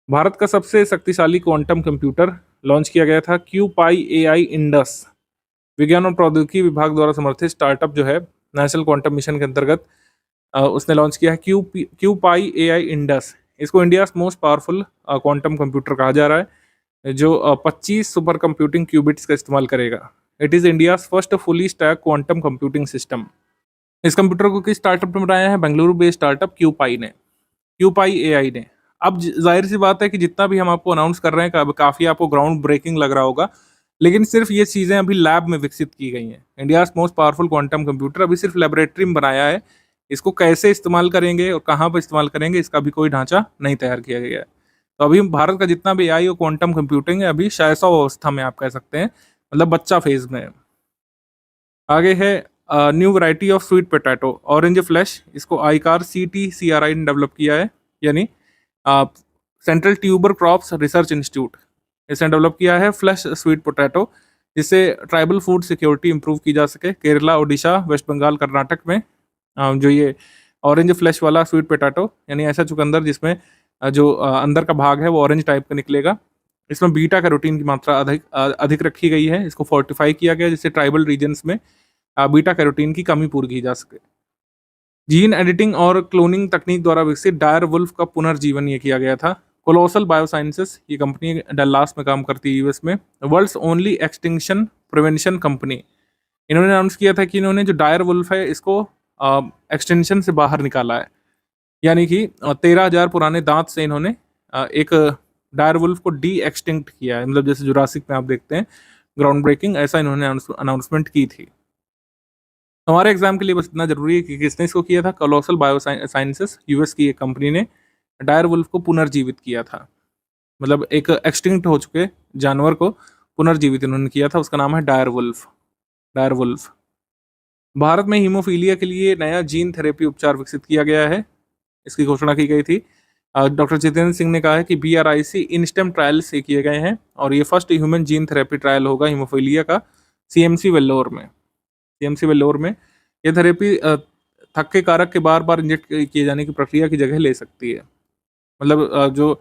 भारत का सबसे शक्तिशाली क्वांटम कंप्यूटर लॉन्च किया गया था क्यूपाई एआई इंडस। विज्ञान और प्रौद्योगिकी विभाग द्वारा समर्थित स्टार्टअप जो है नेशनल क्वांटम मिशन के अंतर्गत उसने लॉन्च किया है क्यूपाई एआई इंडस। इसको India most powerful quantum computer कहा जा रहा है, जो 25 सुपर कंप्यूटिंग क्यूबिट्स का इस्तेमाल करेगा। It is India first fully stack quantum computing system. इस कंप्यूटर को किस स्टार्टअप ने बनाया है? बेंगलुरु बेस्ड स्टार्टअप क्यूपाई एआई ने। अब जाहिर सी बात है कि जितना भी हम आपको अनाउंस कर रहे हैं काफ़ी आपको ग्राउंड ब्रेकिंग लग रहा होगा, लेकिन सिर्फ ये चीज़ें अभी लैब में विकसित की गई हैं। India most powerful quantum computer अभी सिर्फ लेबोरेटरी में बनाया है। इसको कैसे इस्तेमाल करेंगे और कहाँ पर इस्तेमाल करेंगे, इसका भी कोई ढांचा नहीं तैयार किया गया है। तो अभी भारत का जितना भी एआई और क्वांटम कंप्यूटिंग है अभी शैशव अवस्था में, आप कह सकते हैं, मतलब बच्चा फेज में है। आगे है new variety of sweet potato orange flash. इसको आईकार CTCRI ने डेवलप किया है, यानी central tuber crops research institute, इसने डेवलप किया है फ्लैश स्वीट पोटैटो, जिससे ट्राइबल फूड सिक्योरिटी इंप्रूव की जा सके। केरला, ओडिशा, वेस्ट बंगाल, कर्नाटक में जो ये ऑरेंज फ्लैश वाला स्वीट पोटैटो, यानी ऐसा चुकंदर जिसमें जो अंदर का भाग है वो ऑरेंज टाइप का निकलेगा, इसमें बीटा कैरोटीन की मात्रा अधिक रखी गई है। इसको फोर्टिफाई किया गया जिससे ट्राइबल रीजन्स में बीटा कैरोटीन की कमी पूरी की जा सके। जीन एडिटिंग और क्लोनिंग तकनीक द्वारा विकसित डायर वुल्फ का पुनर्जीवन ये किया गया था। कोलोसल बायोसाइंसेस, ये कंपनी डल्लास में काम करती है यूएस में। World's only extinction prevention company, इन्होंने अनाउंस किया था कि इन्होंने जो डायर वुल्फ है इसको एक्सटेंशन से बाहर निकाला है, यानी कि 13,000 पुराने दांत से इन्होंने एक डायर वुल्फ को डी एक्सटिंक्ट किया है। मतलब जैसे जुरासिक में आप देखते हैं ग्राउंड ब्रेकिंग, ऐसा इन्होंने अनाउंसमेंट की थी। हमारे एग्जाम के लिए बस इतना जरूरी है कि किसने इसको किया था। कोलोसल बायोसाइंसेस, यूएस की एक कंपनी ने डायर वुल्फ को पुनर्जीवित किया था। मतलब एक एक्सटिंक्ट हो चुके जानवर को पुनर्जीवित इन्होंने किया था, उसका नाम है डायर वुल्फ। भारत में हीमोफीलिया के लिए नया जीन थेरेपी उपचार विकसित किया गया है, इसकी घोषणा की गई थी। डॉक्टर जितेंद्र सिंह ने कहा है कि BRIC इनस्टेम ट्रायल से किए गए हैं और ये first human gene therapy trial होगा हीमोफीलिया का CMC वेल्लोर में। ये थेरेपी थक्के कारक के बार बार इंजेक्ट किए जाने की प्रक्रिया की जगह ले सकती है। मतलब जो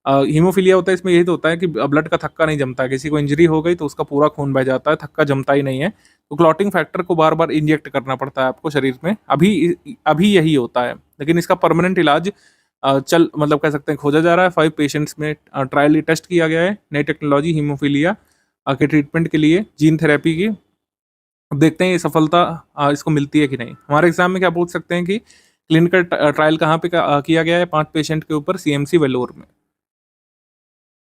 हीमोफीलिया होता है इसमें यही तो होता है कि ब्लड का थक्का नहीं जमता है। किसी को इंजरी हो गई तो उसका पूरा खून बह जाता है, थक्का जमता ही नहीं है, तो क्लॉटिंग फैक्टर को बार बार इंजेक्ट करना पड़ता है आपको शरीर में। अभी यही होता है, लेकिन इसका परमानेंट इलाज मतलब कह सकते हैं खोजा जा रहा है। 5 पेशेंट्स में ट्रायल टेस्ट किया गया है नई टेक्नोलॉजी हीमोफीलिया के ट्रीटमेंट के लिए जीन थेरेपी की। अब देखते हैं ये सफलता इसको मिलती है कि नहीं। हमारे एग्जाम में क्या पूछ सकते हैं कि क्लिनिकल ट्रायल कहाँ पे किया गया है? 5 पेशेंट के ऊपर CMC वेल्लोर में।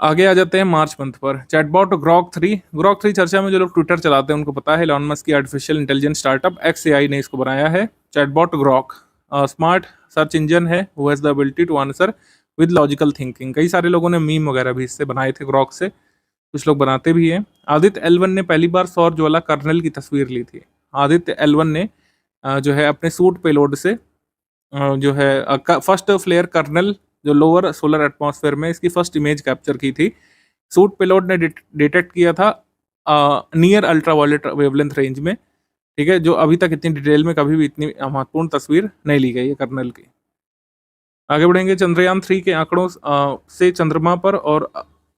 आगे आ जाते हैं मार्च मंथ पर। चैटबॉट ग्रॉक 3 चर्चा में जो लोग ट्विटर चलाते हैं उनको पता है, एलॉन मस्क की आर्टिफिशियल इंटेलिजेंस स्टार्टअप XAI ने इसको बनाया है। Chatbot Grok smart search engine है, who has the ability to answer with logical thinking. कई सारे लोगों ने मीम वगैरह भी इससे बनाए थे ग्रॉक से, कुछ लोग बनाते भी हैं। आदित्य L1 ने पहली बार सौर ज्वाला कर्नल की तस्वीर ली थी। आदित्य L1 ने जो है अपने सूट पेलोड से जो है फर्स्ट फ्लेयर कर्नल जो लोअर सोलर एटमॉस्फेयर में, इसकी फर्स्ट इमेज कैप्चर की थी। सूट पेलोड ने डिटेक्ट किया था नियर अल्ट्रावायलेट वेवलेंथ रेंज में, ठीक है, जो अभी तक इतनी डिटेल में कभी भी इतनी महत्वपूर्ण तस्वीर नहीं ली गई है कर्नल की। आगे बढ़ेंगे। चंद्रयान 3 के आंकड़ों से चंद्रमा पर और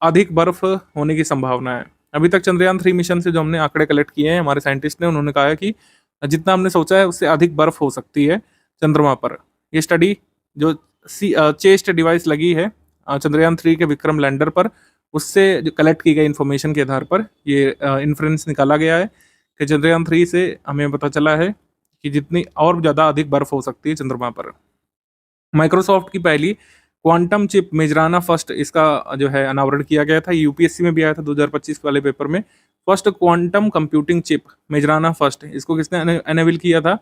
अधिक बर्फ होने की संभावना है। अभी तक चंद्रयान 3 मिशन से जो हमने आंकड़े कलेक्ट किए हैं हमारे साइंटिस्ट ने, उन्होंने कहा है कि जितना हमने सोचा है उससे अधिक बर्फ हो सकती है चंद्रमा पर। ये स्टडी जो चेस्ट डिवाइस लगी है चंद्रयान 3 के विक्रम लैंडर पर, उससे जो कलेक्ट की गई इन्फॉर्मेशन के आधार पर ये इन्फ्रेंस निकाला गया है कि चंद्रयान 3 से हमें पता चला है कि जितनी और ज़्यादा अधिक बर्फ हो सकती है चंद्रमा पर। माइक्रोसॉफ्ट की पहली क्वांटम चिप मेजराना फर्स्ट, इसका जो है अनावरण किया गया था। UPSC में भी आया था 2025 वाले पेपर में। First quantum computing chip Majorana first, इसको किसने एनेबल किया था?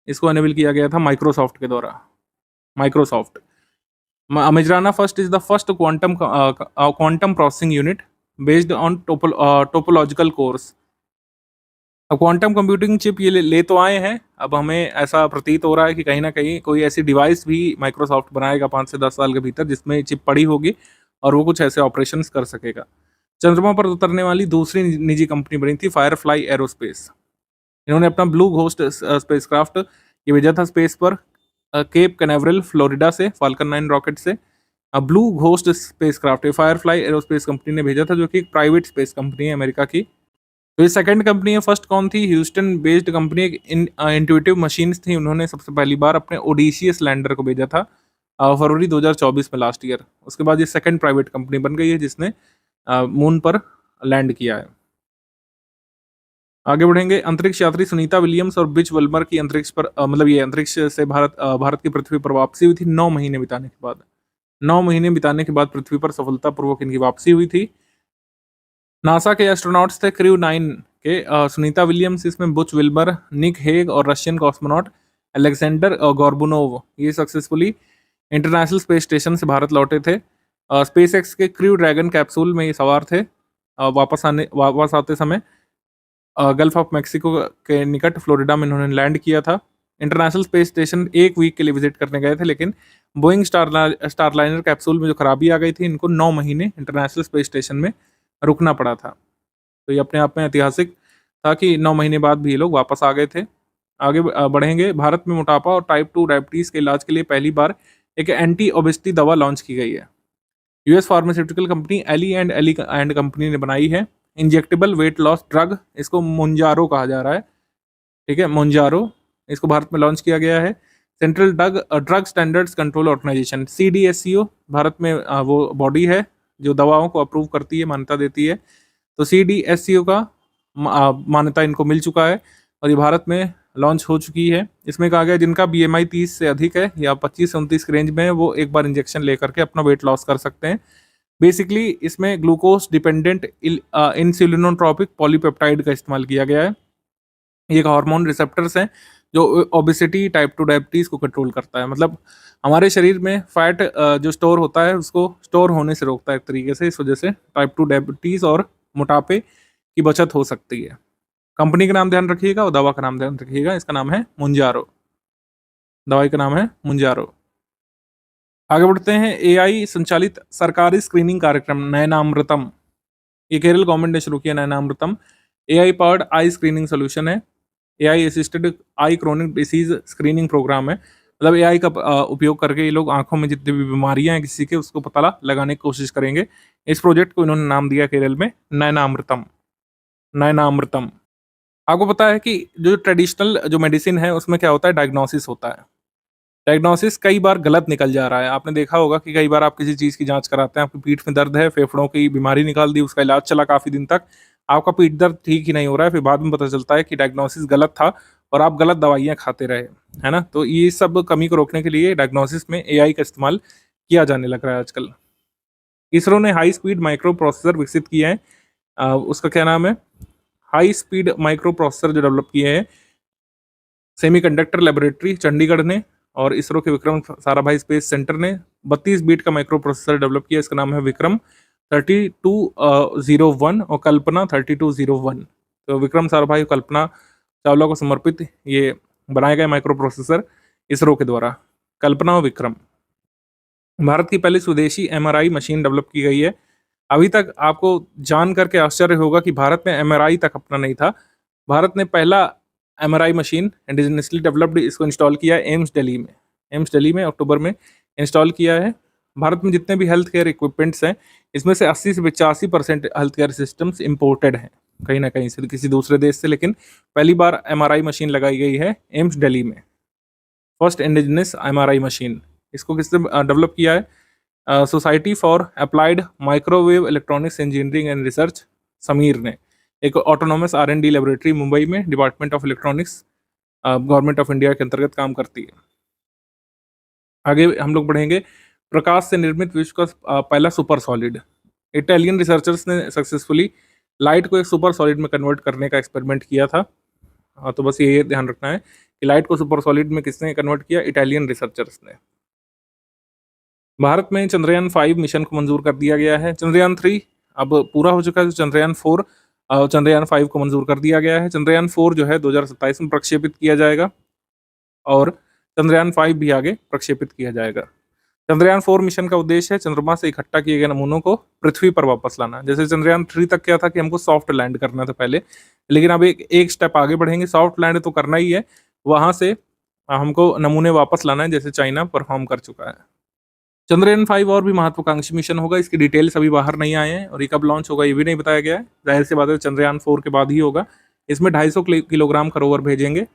इसको एनेबल किया गया था माइक्रोसॉफ्ट के द्वारा। Microsoft Majorana first is the first quantum processing unit based on topological course. अब क्वांटम कंप्यूटिंग चिप ये ले तो आए हैं, अब हमें ऐसा प्रतीत हो रहा है कि कहीं ना कहीं कोई ऐसी डिवाइस भी माइक्रोसॉफ्ट बनाएगा 5 से 10 साल के भीतर जिसमें चिप पड़ी होगी और वो कुछ ऐसे ऑपरेशंस कर सकेगा। चंद्रमा पर उतरने वाली दूसरी निजी कंपनी बनी थी फायरफ्लाई एरोस्पेस। इन्होंने अपना ब्लू घोस्ट स्पेसक्राफ्ट ये भेजा था स्पेस पर केप कैनावरल फ्लोरिडा से फाल्कन 9 रॉकेट से। ब्लू घोस्ट स्पेसक्राफ्ट ये फायरफ्लाई एरोस्पेस कंपनी ने भेजा था, जो कि एक प्राइवेट स्पेस कंपनी है अमेरिका की। तो ये सेकंड कंपनी है। फर्स्ट कौन थी? Houston based company intuitive machines थी। उन्होंने सबसे पहली बार अपने ओडिशियस लैंडर को भेजा था फरवरी 2024 में, लास्ट ईयर। उसके बाद ये सेकंड प्राइवेट कंपनी बन गई है जिसने मून पर लैंड किया है। आगे बढ़ेंगे। अंतरिक्ष यात्री सुनीता विलियम्स और बिच वल्मर की अंतरिक्ष पर मतलब ये अंतरिक्ष से भारत की पृथ्वी पर वापसी हुई थी 9 महीने बिताने के बाद। 9 महीने बिताने के बाद पृथ्वी पर सफलतापूर्वक इनकी वापसी हुई थी। नासा के एस्ट्रोनॉट्स थे क्रू 9 के सुनीता विलियम्स, इसमें बुच विल्बर, निक हेग और रशियन कॉस्मोनॉट अलेक्जेंडर गोर्बुनोव ये सक्सेसफुली इंटरनेशनल स्पेस स्टेशन से भारत लौटे थे। स्पेस एक्स के क्रू ड्रैगन कैप्सूल में ये सवार थे। वापस आते समय गल्फ ऑफ मैक्सिको के निकट फ्लोरिडा में इन्होंने लैंड किया था। इंटरनेशनल स्पेस स्टेशन 1 वीक के लिए विजिट करने गए थे, लेकिन बोइंग स्टारलाइनर कैप्सूल में जो खराबी आ गई थी, इनको 9 महीने इंटरनेशनल स्पेस स्टेशन में रुकना पड़ा था। तो ये अपने आप में ऐतिहासिक था कि 9 महीने बाद भी ये लोग वापस आ गए थे। आगे बढ़ेंगे। भारत में मोटापा और टाइप 2 डायबिटीज़ के इलाज के लिए पहली बार एक एंटी ओबेसिटी दवा लॉन्च की गई है। US pharmaceutical company Eli and company ने बनाई है इंजेक्टेबल वेट लॉस ड्रग। इसको मोन्जारो कहा जा रहा है, ठीक है, मोन्जारो। इसको भारत में लॉन्च किया गया है। Central drug standards control organisation CDSCO Bharat में वो बॉडी है जो दवाओं को अप्रूव करती है, मान्यता देती है। तो CDSCO का मान्यता इनको मिल चुका है और ये भारत में लॉन्च हो चुकी है। इसमें कहा गया जिनका BMI 30 से अधिक है या 25 से 29 के रेंज में है, वो एक बार इंजेक्शन लेकर के अपना वेट लॉस कर सकते हैं। बेसिकली इसमें ग्लूकोज डिपेंडेंट इंसुलिनोट्रोपिक पॉलीपेप्टाइड का इस्तेमाल किया गया है। ये एक हार्मोन रिसेप्टर्स हैं जो ओबेसिटी टाइप 2 डायबिटीज़ को कंट्रोल करता है। मतलब हमारे शरीर में फैट जो स्टोर होता है उसको स्टोर होने से रोकता है एक तरीके से। इस वजह से टाइप 2 डायबिटीज़ और मोटापे की बचत हो सकती है। कंपनी का नाम ध्यान रखिएगा और दवा का नाम ध्यान रखिएगा। इसका नाम है मुंजारो, दवाई का नाम है मुंजारो। आगे बढ़ते हैं। AI संचालित सरकारी स्क्रीनिंग कार्यक्रम नयनामृतम, ये केरल गवर्नमेंट ने शुरू किया। नयनामृतम AI पावर्ड आई स्क्रीनिंग सोल्यूशन है। AI असिस्टेड आई क्रोनिक डिसीज स्क्रीनिंग प्रोग्राम है। मतलब AI का उपयोग करके ये लोग आंखों में जितनी भी बीमारियां हैं किसी के, उसको पता लगाने की कोशिश करेंगे। इस प्रोजेक्ट को इन्होंने नाम दिया केरल में नयनामृतम। नयनामृतम। आपको पता है कि जो ट्रेडिशनल जो मेडिसिन है उसमें क्या होता है, डायग्नोसिस होता है। डायग्नोसिस कई बार गलत निकल जा रहा है। आपने देखा होगा कि कई बार आप किसी चीज़ की जांच कराते हैं, आपकी पीठ में दर्द है, फेफड़ों की बीमारी निकाल दी, उसका इलाज चला काफ़ी दिन तक, आपका पीठ दर्द ठीक ही नहीं हो रहा है, फिर बाद में पता चलता है कि डायग्नोसिस गलत था और आप गलत दवाइयाँ खाते रहे, है ना। तो ये सब कमी को रोकने के लिए डायग्नोसिस में AI का इस्तेमाल किया जाने लग रहा है आजकल। इसरो ने हाई स्पीड माइक्रो प्रोसेसर विकसित किया है। उसका क्या नाम है? हाई स्पीड माइक्रो प्रोसेसर जो डेवलप किए हैं सेमीकंडक्टर लेबोरेटरी चंडीगढ़ ने और इसरो के विक्रम साराभाई स्पेस सेंटर ने 32 बीट का माइक्रो प्रोसेसर डेवलप किया। इसका नाम है विक्रम 3201 और कल्पना 3201। तो विक्रम साराभाई और कल्पना चावला को समर्पित ये बनाए गए माइक्रो प्रोसेसर इसरो के द्वारा, कल्पना और विक्रम। भारत की पहली स्वदेशी MRI मशीन डेवलप की गई है। अभी तक आपको जान करके आश्चर्य होगा कि भारत में MRI तक अपना नहीं था। भारत ने पहला MRI मशीन इंडिजिनसली डेवलप्ड इसको इंस्टॉल किया है एम्स दिल्ली में अक्टूबर में इंस्टॉल किया है। भारत में जितने भी हेल्थ केयर इक्विपमेंट्स हैं इसमें से 80 से 85% हेल्थ केयर सिस्टम्स इम्पोर्टेड हैं कहीं ना कहीं से, किसी दूसरे देश से। लेकिन पहली बार MRI मशीन लगाई गई है एम्स दिल्ली में, फर्स्ट इंडिजिनस MRI मशीन। इसको किसने डेवलप किया है? Society for applied microwave electronics engineering and research, Sameer ने। एक ऑटोनॉमस R&D लेबोरेटरी मुंबई में department of electronics government of India के अंतर्गत काम करती है। आगे हम लोग बढ़ेंगे। प्रकाश से निर्मित विश्व का पहला सुपर सॉलिड, इटालियन रिसर्चर्स ने सक्सेसफुली लाइट को एक सुपर सॉलिड में कन्वर्ट करने का एक्सपेरिमेंट किया था। तो बस ये ध्यान रखना है कि लाइट को सुपर सॉलिड में किसने कन्वर्ट किया? इटालियन रिसर्चर्स ने। भारत में चंद्रयान 5 मिशन को मंजूर कर दिया गया है। चंद्रयान 3 अब पूरा हो चुका है, तो चंद्रयान 4 चंद्रयान 5 को मंजूर कर दिया गया है। चंद्रयान 4 जो है 2027 में प्रक्षेपित किया जाएगा और चंद्रयान 5 भी आगे प्रक्षेपित किया जाएगा। चंद्रयान 4 मिशन का उद्देश्य है चंद्रमा से इकट्ठा किए गए नमूनों को पृथ्वी पर वापस लाना। जैसे चंद्रयान 3 तक क्या था कि हमको सॉफ्ट लैंड करना था पहले, लेकिन अब एक स्टेप आगे बढ़ेंगे, सॉफ्ट लैंड तो करना ही है, वहां से हमको नमूने वापस लाना है, जैसे चाइना परफॉर्म कर चुका है। चंद्रयान 5 और भी महत्वाकांक्षी मिशन होगा, इसकी डिटेल्स अभी बाहर नहीं आए हैं और ये कब लॉन्च होगा ये भी नहीं बताया गया है। जाहिर सी बात है चंद्रयान 4 के बाद ही होगा। इसमें 250 किलोग्राम का रोवर भेजेंगे।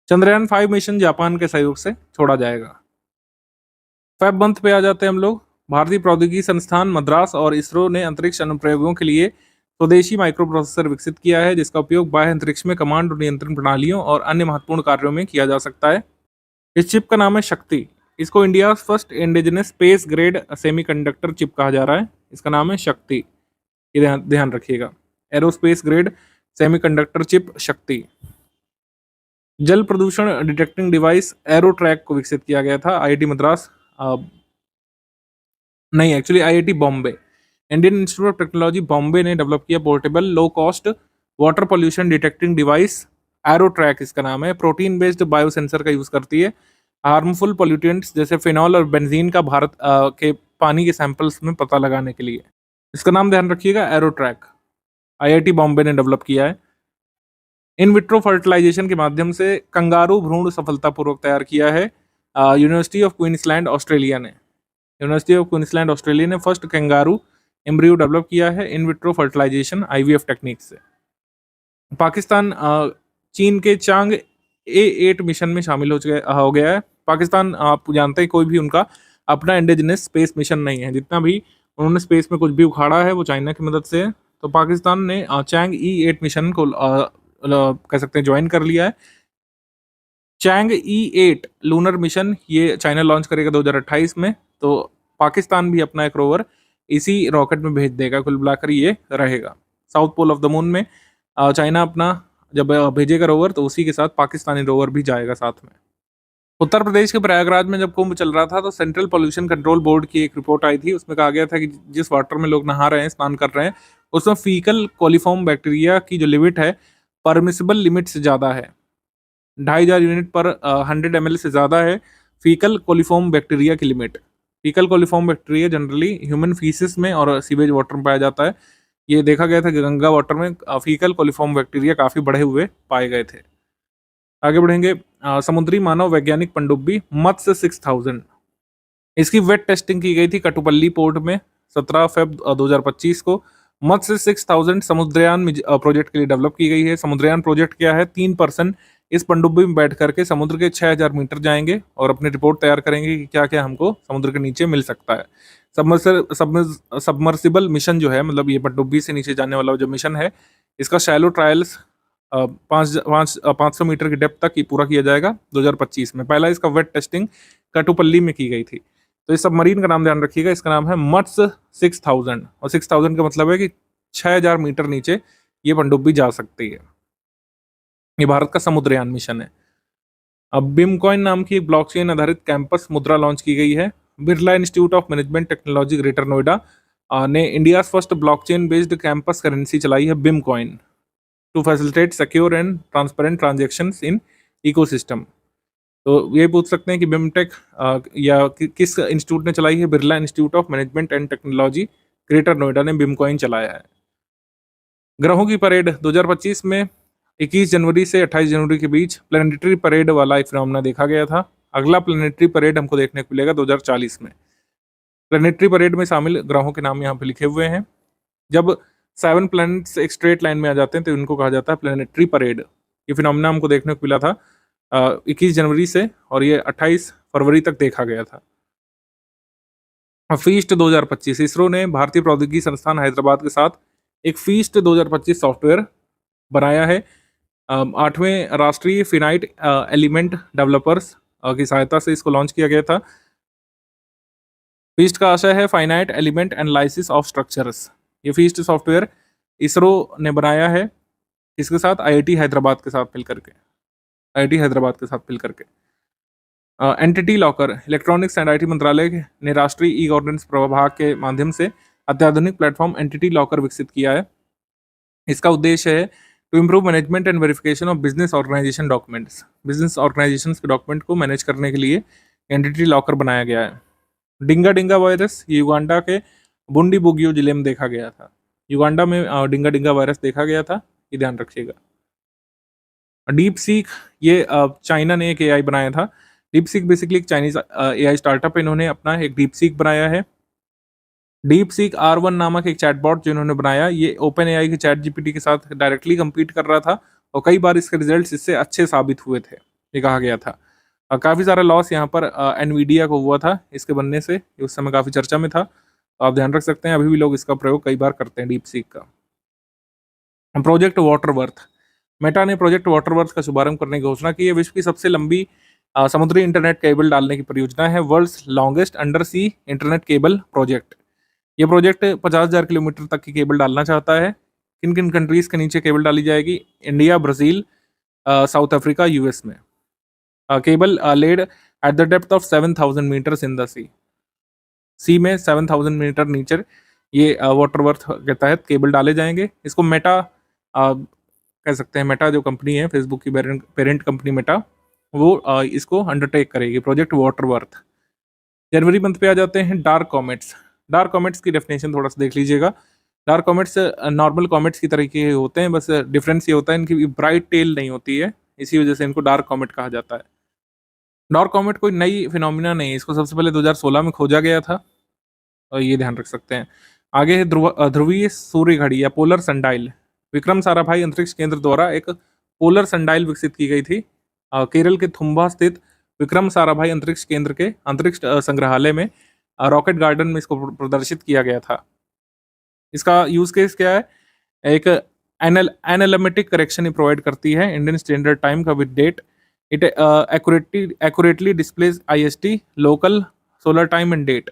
चंद्रयान 5 मिशन जापान के सहयोग से छोड़ा जाएगा। फेब मंथ पे आ जाते हैं हम लोग। भारतीय प्रौद्योगिकी संस्थान मद्रास और इसरो ने अंतरिक्ष अनुप्रयोगों के लिए स्वदेशी माइक्रो प्रोसेसर विकसित किया है, जिसका उपयोग बाह्य अंतरिक्ष में कमांड और नियंत्रण प्रणालियों और अन्य महत्वपूर्ण कार्यों में किया जा सकता है। इस चिप का नाम है शक्ति। इसको India first indigenous space grade semiconductor chip कहा जा रहा है। इसका नाम है शक्ति, ये ध्यान रखिएगा, एरोस्पेस ग्रेड सेमीकंडक्टर चिप शक्ति। जल प्रदूषण डिटेक्टिंग डिवाइस एरो ट्रैक को विकसित किया गया था आईआईटी मद्रास, नहीं actually IIT Bombay, Indian institute of technology Bombay ने डेवलप किया portable low cost water pollution detecting device arrow track, इसका नाम है। प्रोटीन बेस्ड बायो सेंसर का यूज करती है हार्मफुल पोल्यूटेंट्स जैसे फिनॉल और बेंजीन का भारत के पानी के सैंपल्स में पता लगाने के लिए। इसका नाम ध्यान रखिएगा, एरो ट्रैक, आईआईटी बॉम्बे ने डेवलप किया है। इन विट्रो फर्टिलाइजेशन के माध्यम से कंगारू भ्रूण सफलतापूर्वक तैयार किया है यूनिवर्सिटी ऑफ क्वींसलैंड ऑस्ट्रेलिया ने। यूनिवर्सिटी ऑफ क्वींसलैंड ऑस्ट्रेलिया ने फर्स्ट कंगारू एम्ब्रियो डेवलप किया है in vitro fertilisation IVF technique से। पाकिस्तान चीन के चांग A8 मिशन में शामिल हो गया है। पाकिस्तान आप जानते हैं कोई भी उनका अपना इंडिजिनस स्पेस मिशन नहीं है, जितना भी उन्होंने स्पेस में कुछ भी उखाड़ा है वो चाइना की मदद से है। तो पाकिस्तान ने चैंग E8 मिशन को कह सकते हैं ज्वाइन कर लिया है। चैंग E8 लूनर मिशन ये चाइना लॉन्च करेगा 2028 में, तो पाकिस्तान भी अपना एक रोवर इसी रॉकेट में भेज देगा। कुल मिलाकर ये रहेगा south pole of the moon में चाइना अपना जब भेजेगा रोवर, तो उसी के साथ पाकिस्तानी रोवर भी जाएगा साथ में। उत्तर प्रदेश के प्रयागराज में जब कुंभ चल रहा था तो सेंट्रल पोल्यूशन कंट्रोल बोर्ड की एक रिपोर्ट आई थी, उसमें कहा गया था कि जिस वाटर में लोग नहा रहे हैं, स्नान कर रहे हैं, उसमें फीकल कोलिफॉर्म बैक्टीरिया की जो लिमिट है परमिसिबल लिमिट से ज़्यादा है। 2500 यूनिट पर 100 ml से ज़्यादा है फीकल कोलिफॉर्म बैक्टीरिया की limit. Faecal coliform bacteria generally human faeces में और सीवेज वाटर में पाया जाता है। ये देखा गया था कि गंगा वाटर में फीकल कोलिफॉर्म बैक्टीरिया काफ़ी बढ़े हुए पाए गए थे। आगे बढ़ेंगे। समुद्री मानव वैज्ञानिक पनडुब्बी मत्स्य 6000, इसकी वेट टेस्टिंग की गई थी कटुपल्ली पोर्ट में 17 फेब 2025 को। मत्स्य 6000 समुद्रयान प्रोजेक्ट के लिए डेवलप की गई है। समुद्रयान प्रोजेक्ट क्या है? 3 पर्सन इस पनडुब्बी में बैठ करके समुद्र के 6000 मीटर जाएंगे और अपनी रिपोर्ट तैयार करेंगे कि क्या क्या हमको समुद्र के नीचे मिल सकता है। सबमर्सिबल मिशन जो है, मतलब ये पनडुब्बी से नीचे जाने वाला जो मिशन है, इसका शैलो ट्रायल्स 500 मीटर की डेप्थ तक ये पूरा किया जाएगा 2025 में। पहला इसका वेट टेस्टिंग कटुपल्ली में की गई थी। तो इस सबमरीन का नाम ध्यान रखिएगा, इसका नाम है मत्स्य 6000 और 6000 का मतलब है कि 6000 मीटर नीचे ये पनडुब्बी जा सकती है। ये भारत का समुद्रयान मिशन है। अब बिमकॉइन नाम की एक ब्लॉकचेन आधारित कैंपस मुद्रा लॉन्च की गई है। Birla Institute of Management Technology Greater Noida ने India first blockchain based campus currency चलाई है BIMCoin to facilitate secure and transparent transactions in ecosystem. तो ये पूछ सकते हैं कि बिमटेक या किस इंस्टीट्यूट ने चलाई है? Birla Institute of management and technology Greater Noida ने बिमकॉइन चलाया है। ग्रहों की परेड 2025 में 21 जनवरी से 28 जनवरी के बीच प्लैनेटरी परेड वाला एक फिनोमेना देखा गया था। अगला प्लैनेटरी परेड हमको देखने को मिलेगा 2040 में। प्लैनेटरी परेड में शामिल ग्रहों के नाम यहाँ पे लिखे हुए हैं। जब 7 प्लैनेट्स एक स्ट्रेट लाइन में आ जाते हैं तो इनको कहा जाता है प्लैनेटरी परेड। ये फिनोमेना हमको देखने को मिला था 21 जनवरी से और ये 28 फरवरी तक देखा गया था। फीस्ट 2025, इसरो ने भारतीय प्रौद्योगिकी संस्थान हैदराबाद के साथ एक फीस्ट 2025 सॉफ्टवेयर बनाया है। 8वें राष्ट्रीय फिनाइट एलिमेंट डेवलपर्स की सहायता से इसको लॉन्च किया गया था। फीस्ट का आशय है finite element analysis of structures. ये फीस्ट सॉफ्टवेयर इसरो ने बनाया है, इसके साथ आईआईटी हैदराबाद के साथ मिलकर के। Entity locker, electronics and IT मंत्रालय ने राष्ट्रीय ई गवर्नेंस प्रभाग के माध्यम से अत्याधुनिक प्लेटफॉर्म एंटिटी लॉकर विकसित किया है। इसका उद्देश्य है to improve management and verification of business organisation documents. Business organisation के डॉक्यूमेंट को मैनेज करने के लिए एंटिटी लॉकर बनाया गया है। डिंगा डिंगा वायरस ये युगांडा के बुंडी बुगियो जिले में देखा गया था। युगांडा में डिंगा डिंगा वायरस देखा गया था, ये ध्यान रखिएगा। डीप सीक ये चाइना ने एक एआई बनाया था। डीप सीक बेसिकली एक चाइनीज एआई स्टार्टअप है, इन्होंने अपना एक डीप सीक बनाया है। डीप सीक R1 नामक एक चैटबॉट जो इन्होंने बनाया, ये ओपन एआई के चैट जीपीटी के साथ डायरेक्टली compete कर रहा था और कई बार इसके रिजल्ट्स इससे अच्छे साबित हुए थे, ये कहा गया था। काफ़ी सारा लॉस यहाँ पर एनवीडिया को हुआ था इसके बनने से, ये उस समय काफ़ी चर्चा में था। तो आप ध्यान रख सकते हैं, अभी भी लोग इसका प्रयोग कई बार करते हैं डीप सीक का। प्रोजेक्ट वाटरवर्थ, मेटा ने प्रोजेक्ट वाटरवर्थ का शुभारंभ करने की घोषणा की है। विश्व की सबसे लंबी समुद्री इंटरनेट केबल डालने की परियोजना है, वर्ल्ड्स लॉन्गेस्ट अंडर सी इंटरनेट केबल प्रोजेक्ट। ये प्रोजेक्ट 50,000 किलोमीटर तक की केबल डालना चाहता है। किन किन कंट्रीज के नीचे केबल डाली जाएगी? India, Brazil, South Africa, US में। Cable laid at the depth of 7,000 metres in the sea में 7,000 मीटर नीचे ये वाटरवर्थ के तहत केबल डाले जाएंगे। इसको मेटा कह सकते हैं, मेटा जो कंपनी है फेसबुक की पेरेंट कंपनी मेटा, वो इसको अंडरटेक करेगी, प्रोजेक्ट वाटरवर्थ। जनवरी मंथ पे आ जाते हैं डार्क कॉमेट्स। डार्क कॉमेट्स की डेफिनेशन थोड़ा सा देख लीजिएगा। डार्क कॉमेट्स नॉर्मल कॉमेट्स की तरीके के होते हैं, बस डिफरेंस ये होता है इनकी ब्राइट टेल नहीं होती है, इसी वजह से इनको डार्क कॉमेट कहा जाता है। डार्क कॉमेट कोई नई फिनोमिना नहीं है, इसको सबसे पहले 2016 में खोजा गया था, और ये ध्यान रख सकते हैं। आगे है ध्रुवीय सूर्य घड़ी या पोलर सनडाइल। विक्रम साराभाई अंतरिक्ष केंद्र द्वारा एक पोलर सनडाइल विकसित की गई थी। केरल के थुम्बा स्थित विक्रम साराभाई अंतरिक्ष केंद्र के अंतरिक्ष संग्रहालय में रॉकेट गार्डन में इसको प्रदर्शित किया गया था। इसका यूज केस क्या है? एक एनालिटिक करेक्शन प्रोवाइड करती है इंडियन स्टैंडर्ड टाइम का with date. It accurately displays IST, local, solar time and date.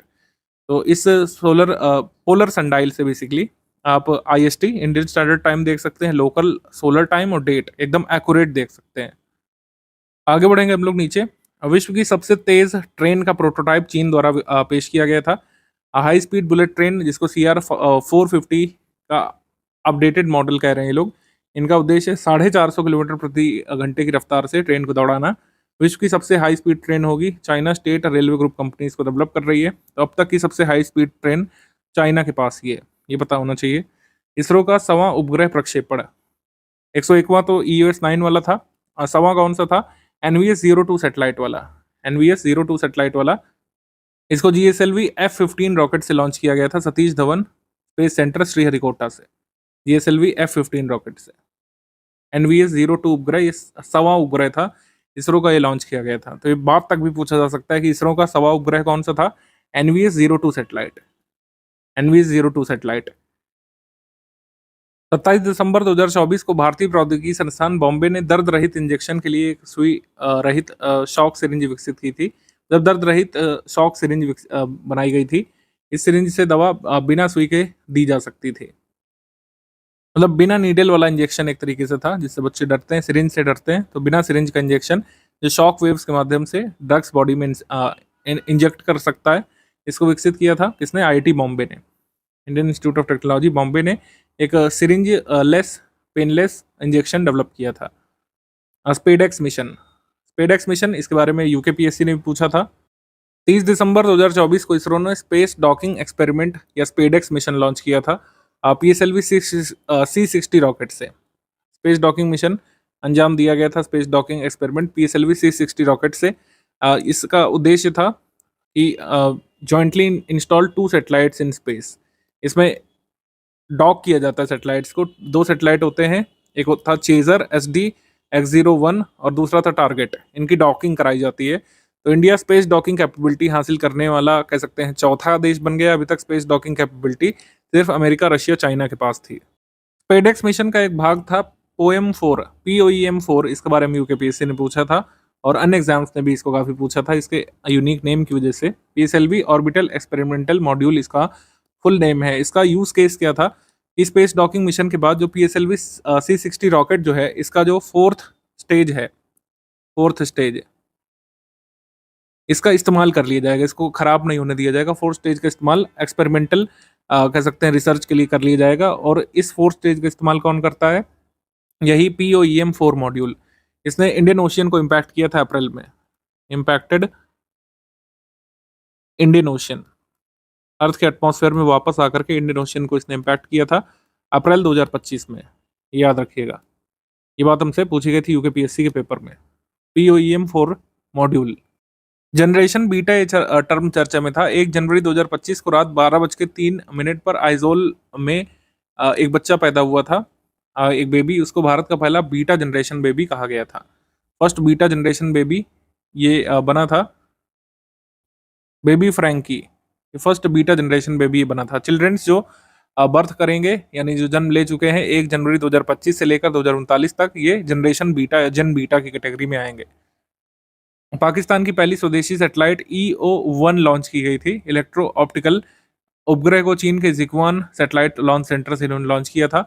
तो इस पोलर सनडाइल से बेसिकली आप IST इंडियन स्टैंडर्ड टाइम देख सकते हैं, लोकल, सोलर टाइम और डेट एकदम एक्यूरेट देख सकते हैं। आगे बढ़ेंगे हम लोग नीचे। विश्व की सबसे तेज ट्रेन का प्रोटोटाइप चीन द्वारा पेश किया गया था। हाई स्पीड बुलेट ट्रेन जिसको CR 450 का अपडेटेड मॉडल कह रहे हैं ये लोग। इनका उद्देश्य 450 किलोमीटर प्रति घंटे की रफ्तार से ट्रेन को दौड़ाना। विश्व की सबसे हाई स्पीड ट्रेन होगी। China state railway group company इसको डेवलप कर रही है। तो अब तक की सबसे हाई स्पीड ट्रेन चाइना के पास ही है, ये पता होना चाहिए। इसरो का 1वां उपग्रह प्रक्षेपण, 101वां तो EOS-9 वाला था, 1वां कौन सा था? NVS-02 सैटेलाइट वाला। NVS-02 सैटेलाइट वाला, इसको GSLV F-15 रॉकेट से लॉन्च किया गया था सतीश धवन स्पेस सेंटर श्रीहरिकोटा से। GSLV F-15 रॉकेट से NVS-02 उपग्रह, ये 1वां उपग्रह था इसरो का, ये लॉन्च किया गया था। तो ये बात तक भी पूछा जा सकता है कि इसरो का 1वां उपग्रह कौन सा था? NVS-02 satellite. NVS-02 सैटेलाइट 27 दिसंबर 2024 को भारतीय प्रौद्योगिकी संस्थान बॉम्बे ने दर्द रहित इंजेक्शन के लिए एक सुई रहित शॉक सिरिंज विकसित की थी। जब दर्द रहित शॉक सिरिंज बनाई गई थी, इस सिरिंज से दवा बिना सुई के दी जा सकती थी, मतलब बिना नीडल वाला इंजेक्शन एक तरीके से था, जिससे बच्चे डरते हैं, सिरिंज से डरते हैं। तो बिना सिरिंज का इंजेक्शन जो शॉक वेव्स के माध्यम से ड्रग्स बॉडी में इंजेक्ट कर सकता है, इसको विकसित किया था किसने? IIT बॉम्बे ने, Indian institute of technology Bombay ने एक syringe less painless injection develop किया था। स्पेडेक्स मिशन, स्पेडेक्स मिशन इसके बारे में UKPSC ने भी पूछा था। 30 दिसंबर 2024 को इसरो ने स्पेस डॉकिंग एक्सपेरिमेंट या स्पेडेक्स मिशन लॉन्च किया था PSLV C60 रॉकेट से। स्पेस डॉकिंग मिशन अंजाम दिया गया था, space docking experiment PSLV C60 rocket से। इसका उद्देश्य था कि jointly install 2 satellites in space. इसमें डॉक किया जाता है सैटेलाइट्स को। 2 सैटेलाइट होते हैं, एक था चेजर SD X01 और दूसरा था टारगेट। इनकी डॉकिंग कराई जाती है। तो इंडिया स्पेस डॉकिंग कैपेबिलिटी हासिल करने वाला कह सकते हैं चौथा देश बन गया। अभी तक स्पेस डॉकिंग कैपेबिलिटी सिर्फ अमेरिका, रशिया, चाइना के पास थी। स्पेडेक्स मिशन का एक भाग था POEM4, इसके बारे में UKPSC ने पूछा था और अन्य एग्जाम्स ने भी इसको काफ़ी पूछा था, इसके यूनिक नेम की वजह से। PSLV ऑर्बिटल एक्सपेरिमेंटल मॉड्यूल इसका फुल नेम है। इसका यूज केस क्या था? इस स्पेस डॉकिंग मिशन के बाद जो PSLV C60 रॉकेट जो है, इसका जो 4th स्टेज इसका इस्तेमाल कर लिया जाएगा, इसको खराब नहीं होने दिया जाएगा। 4th स्टेज का इस्तेमाल एक्सपेरिमेंटल कह सकते हैं रिसर्च के लिए कर लिया जाएगा। और इस 4th स्टेज का इस्तेमाल कौन करता है? यही POEM4 मॉड्यूल। इसने इंडियन ओशियन को इम्पैक्ट किया था अप्रैल में, इम्पैक्टेड इंडियन ओशन, अर्थ के एटमॉस्फेयर में वापस आकर के इंडियन ओशन को इसने इम्पैक्ट किया था अप्रैल 2025 में, याद रखिएगा। ये बात हमसे पूछी गई थी यूकेपीएससी के पेपर में। POEM 4 module. जनरेशन बीटा ये टर्म चर्चा में था। 1 जनवरी 2025 को रात 12:03 पर आइजोल में एक बच्चा पैदा हुआ था, एक बेबी। उसको भारत का पहला बीटा जनरेशन बेबी कहा गया था। फर्स्ट बीटा जनरेशन बेबी ये बना था baby Frankie. First beta generation baby ये बना था। चिल्ड्रंस जो बर्थ करेंगे यानी जो जन्म ले चुके हैं 1 जनवरी 2025 से लेकर 2039 तक, ये जनरेशन बीटा या जन बीटा की कैटेगरी में आएंगे। पाकिस्तान की पहली स्वदेशी सैटेलाइट EO-1 लॉन्च की गई थी। इलेक्ट्रो ऑप्टिकल उपग्रह को चीन के जिक्वान सैटेलाइट लॉन्च सेंटर से इन्होंने लॉन्च किया था।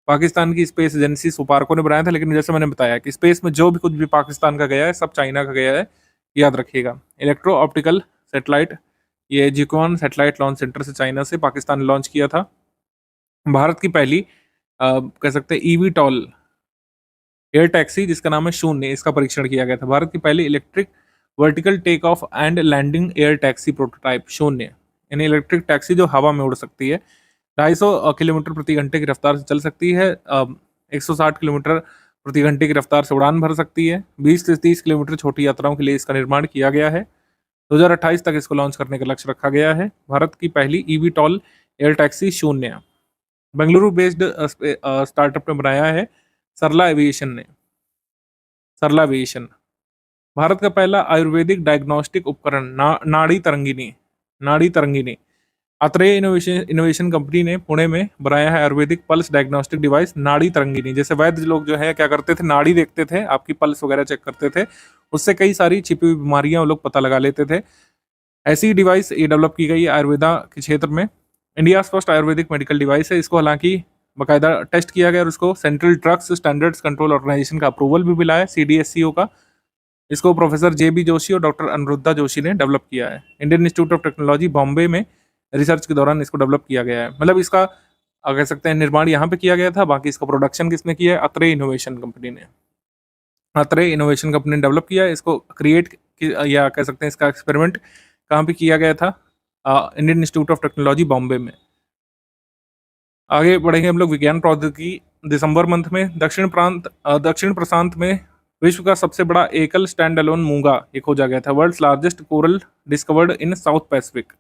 पाकिस्तान की स्पेस एजेंसी सुपार्को ने बनाया था, लेकिन जैसे मैंने बताया कि स्पेस में जो भी कुछ भी पाकिस्तान का गया है सब चाइना का गया है, याद रखिएगा। इलेक्ट्रो ऑप्टिकल सैटेलाइट ये जिक्वान सैटेलाइट लॉन्च सेंटर से चाइना से पाकिस्तान ने लॉन्च किया था। भारत की पहली कह सकते हैं eVTOL एयर टैक्सी जिसका नाम है शून्य, इसका परीक्षण किया गया था। भारत की पहली electric vertical take off and landing air taxi prototype Shunya, यानी इलेक्ट्रिक टैक्सी जो हवा में उड़ सकती है। 250 किलोमीटर प्रति घंटे की रफ्तार से चल सकती है, 160 किलोमीटर प्रति घंटे की रफ्तार से उड़ान भर सकती है। 20 से 30 किलोमीटर छोटी यात्राओं के लिए इसका निर्माण किया गया है। 2028 तक इसको लॉन्च करने का लक्ष्य रखा गया है। भारत की पहली eVTOL एयर टैक्सी शून्य बेंगलुरु बेस्ड स्टार्टअप ने बनाया है सरला एविएशन ने। सरला एविएशन भारत का पहला आयुर्वेदिक डायग्नोस्टिक उपकरण नाड़ी तरंगिनी अत्रेय इनोवेशन कंपनी ने पुणे में बनाया है आयुर्वेदिक पल्स डायग्नोस्टिक डिवाइस नाड़ी तरंगिनी। जैसे वैद्य लोग जो है क्या करते थे, नाड़ी देखते थे, आपकी पल्स वगैरह चेक करते थे, उससे कई सारी छिपी हुई बीमारियां वो लोग पता लगा लेते थे। ऐसी डिवाइस ये डेवलप की गई है आयुर्वेदा के क्षेत्र में। India first Ayurvedic medical device है। इसको हालांकि बाकायदा टेस्ट किया गया और उसको central drugs standards control organisation का अप्रूवल भी मिला है, CDSCO का। इसको प्रोफेसर JB जोशी और डॉक्टर अनुरुद्धा जोशी ने डेवलप किया है। Indian institute of technology Bombay में रिसर्च के दौरान इसको डेवलप किया गया है। मतलब इसका कह सकते हैं निर्माण यहाँ पे किया गया था, बाकी इसका प्रोडक्शन किसने किया है, अत्रेय इनोवेशन कंपनी ने। अत्रेय इनोवेशन कंपनी ने डेवलप किया है इसको। क्रिएट या कह सकते हैं इसका एक्सपेरिमेंट कहाँ पे किया गया था, Indian institute of technology Bombay में। आगे बढ़ेंगे हम लोग विज्ञान प्रौद्योगिकी। दिसंबर मंथ में दक्षिण प्रशांत में विश्व का सबसे बड़ा एकल स्टैंड अलोन मूंगा एक खोजा गया था। World's largest coral discovered in South Pacific.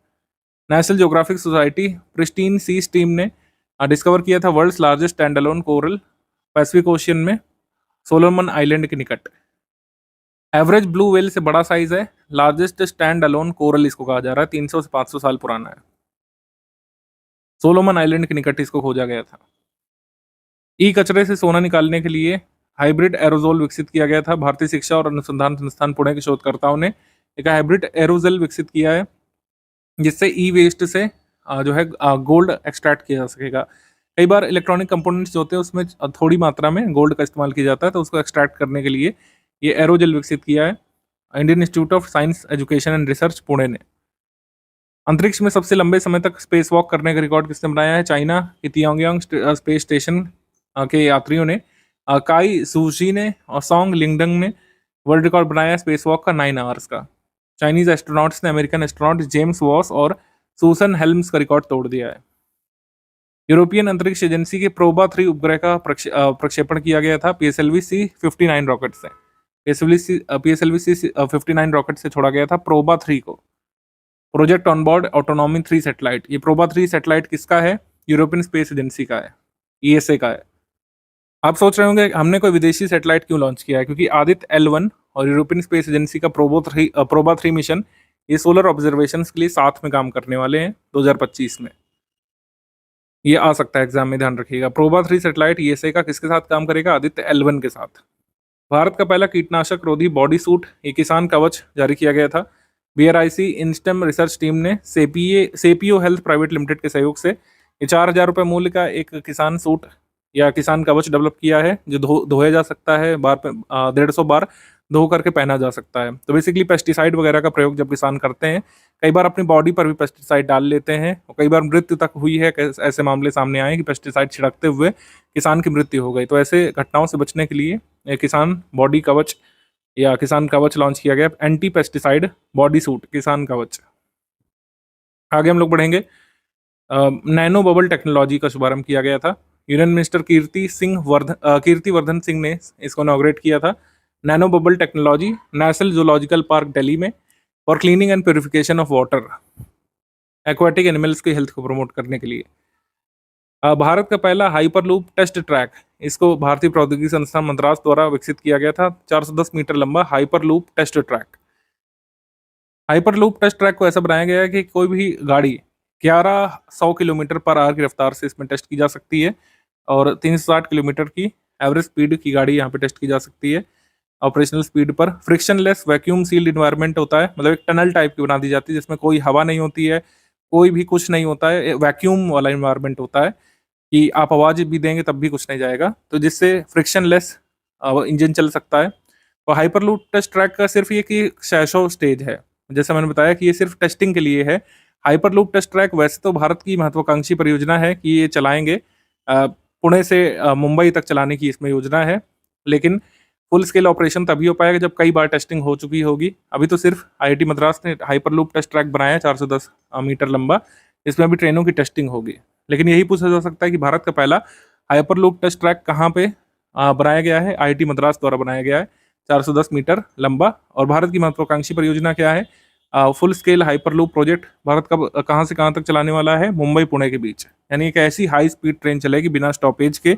National Geographic Society Pristine Seas team ने डिस्कवर किया था world's largest stand alone coral Pacific Ocean में सोलोमन आइलैंड के निकट। एवरेज ब्लू व्हेल से बड़ा साइज है। लार्जेस्ट स्टैंड अलोन कोरल इसको कहा जा रहा है, 300 से 500 साल पुराना है। सोलोमन आइलैंड के निकट इसको खोजा गया था। ई कचरे से सोना निकालने के लिए हाइब्रिड एरोजोल विकसित किया गया था। भारतीय शिक्षा और अनुसंधान संस्थान पुणे के शोधकर्ताओं ने एक हाइब्रिड एरोजोल विकसित किया है जिससे ई वेस्ट से जो है गोल्ड एक्सट्रैक्ट किया जा सकेगा। कई बार इलेक्ट्रॉनिक कंपोनेंट्स जो होते हैं उसमें थोड़ी मात्रा में गोल्ड का इस्तेमाल किया जाता है, तो उसको एक्सट्रैक्ट करने के लिए ये एरोजेल विकसित किया है Indian institute of science education and research Pune ने। अंतरिक्ष में सबसे लंबे समय तक स्पेस वॉक करने का रिकॉर्ड किसने बनाया है, चाइना के तियांगयांग स्पेस स्टेशन के यात्रियों ने। काई सूची ने और सॉन्ग लिंगडंग ने वर्ल्ड रिकॉर्ड बनाया है स्पेस वॉक का 9 आवर्स का। चाइनीज एस्ट्रोनॉट्स ने अमेरिकन एस्ट्रोनॉट जेम्स वॉस और सूसन हेल्म्स का रिकॉर्ड तोड़ दिया है। यूरोपियन अंतरिक्ष एजेंसी के प्रोबा 3 उपग्रह का प्रक्षेपण किया गया था PSLV C-59 रॉकेट से। PSLV C-59 रॉकेट से छोड़ा गया था प्रोबा 3 को। प्रोजेक्ट ऑनबोर्ड ऑटोनॉमी 3 सैटेलाइट, ये प्रोबा 3 सैटेलाइट किसका है, यूरोपियन स्पेस एजेंसी का है, ESA का है। आप सोच रहे होंगे हमने कोई विदेशी सैटेलाइट क्यों लॉन्च किया है, क्योंकि आदित्य L1 और यूरोपियन स्पेस एजेंसी का प्रोबा 3 मिशन ये सोलर ऑब्जर्वेशन के लिए साथ में काम करने वाले हैं 2025 में। ये आ सकता है एग्जाम में, ध्यान रखिएगा। प्रोबा 3 सैटेलाइट ESA का किसके साथ काम करेगा, आदित्य L1 के साथ। भारत का पहला कीटनाशक रोधी बॉडी सूट ये किसान कवच जारी किया गया था। BRIC इंस्टेम रिसर्च टीम ने सेपियो हेल्थ प्राइवेट लिमिटेड के सहयोग से ये 4,000 रुपये मूल्य का एक किसान सूट या किसान कवच डेवलप किया है जो धोया जा सकता है, 150 बार धो करके पहना जा सकता है। तो बेसिकली पेस्टिसाइड वगैरह का प्रयोग जब किसान करते हैं, कई बार अपनी बॉडी पर भी पेस्टिसाइड डाल लेते हैं और कई बार मृत्यु तक हुई है। ऐसे मामले सामने आए कि पेस्टिसाइड छिड़कते हुए किसान की मृत्यु हो गई। तो ऐसे घटनाओं से बचने के लिए किसान बॉडी कवच या किसान कवच लॉन्च किया गया, एंटी पेस्टिसाइड बॉडी सूट किसान कवच। आगे हम लोग बढ़ेंगे। नैनो बबल टेक्नोलॉजी का शुभारंभ किया गया था। यूनियन मिनिस्टर कीर्तिवर्धन सिंह ने इसको इनॉग्रेट किया था। Nano bubble technology National Zoological Park Delhi में for cleaning and purification of water, aquatic animals की हेल्थ को प्रमोट करने के लिए। भारत का पहला हाइपरलूप टेस्ट ट्रैक, इसको भारतीय प्रौद्योगिकी संस्थान मद्रास द्वारा विकसित किया गया था। 410 मीटर लंबा hyperloop test track. Hyperloop test track को ऐसा बनाया गया है कि कोई भी गाड़ी 1100 किलोमीटर पर आवर की रफ्तार से इसमें टेस्ट की जा सकती है और 360 किलोमीटर की एवरेज स्पीड की गाड़ी यहाँ पे टेस्ट की जा सकती है ऑपरेशनल स्पीड पर। फ्रिक्शनलेस वैक्यूम सील्ड इन्वायरमेंट होता है, मतलब एक टनल टाइप की बना दी जाती है जिसमें कोई हवा नहीं होती है, कोई भी कुछ नहीं होता है, वैक्यूम वाला इन्वायरमेंट होता है कि आप आवाज भी देंगे तब भी कुछ नहीं जाएगा, तो जिससे फ्रिक्शनलेस इंजन चल सकता है। और हाइपरलूप टेस्ट ट्रैक का सिर्फ ये कि 600 स्टेज है, जैसा मैंने बताया कि ये सिर्फ टेस्टिंग के लिए है। हाइपरलूप टेस्ट ट्रैक वैसे तो भारत की महत्वाकांक्षी परियोजना है कि ये चलाएंगे, पुणे से मुंबई तक चलाने की इसमें योजना है, लेकिन फुल स्केल ऑपरेशन तभी हो पाएगा जब कई बार टेस्टिंग हो चुकी होगी। अभी तो सिर्फ आईआईटी मद्रास ने हाइपरलूप टेस्ट ट्रैक बनाया है 410 मीटर लंबा, इसमें अभी ट्रेनों की टेस्टिंग होगी। लेकिन यही पूछा जा सकता है कि भारत का पहला हाइपरलूप टेस्ट ट्रैक कहाँ पे बनाया गया है? आईआईटी मद्रास द्वारा बनाया गया है, 410 मीटर लंबा। और भारत की महत्वाकांक्षी परियोजना क्या है? Full scale hyperloop project Bharat का कहाँ से कहाँ तक चलाने वाला है? मुंबई पुणे के बीच, यानी एक ऐसी हाई स्पीड ट्रेन चलेगी बिना स्टॉपेज के,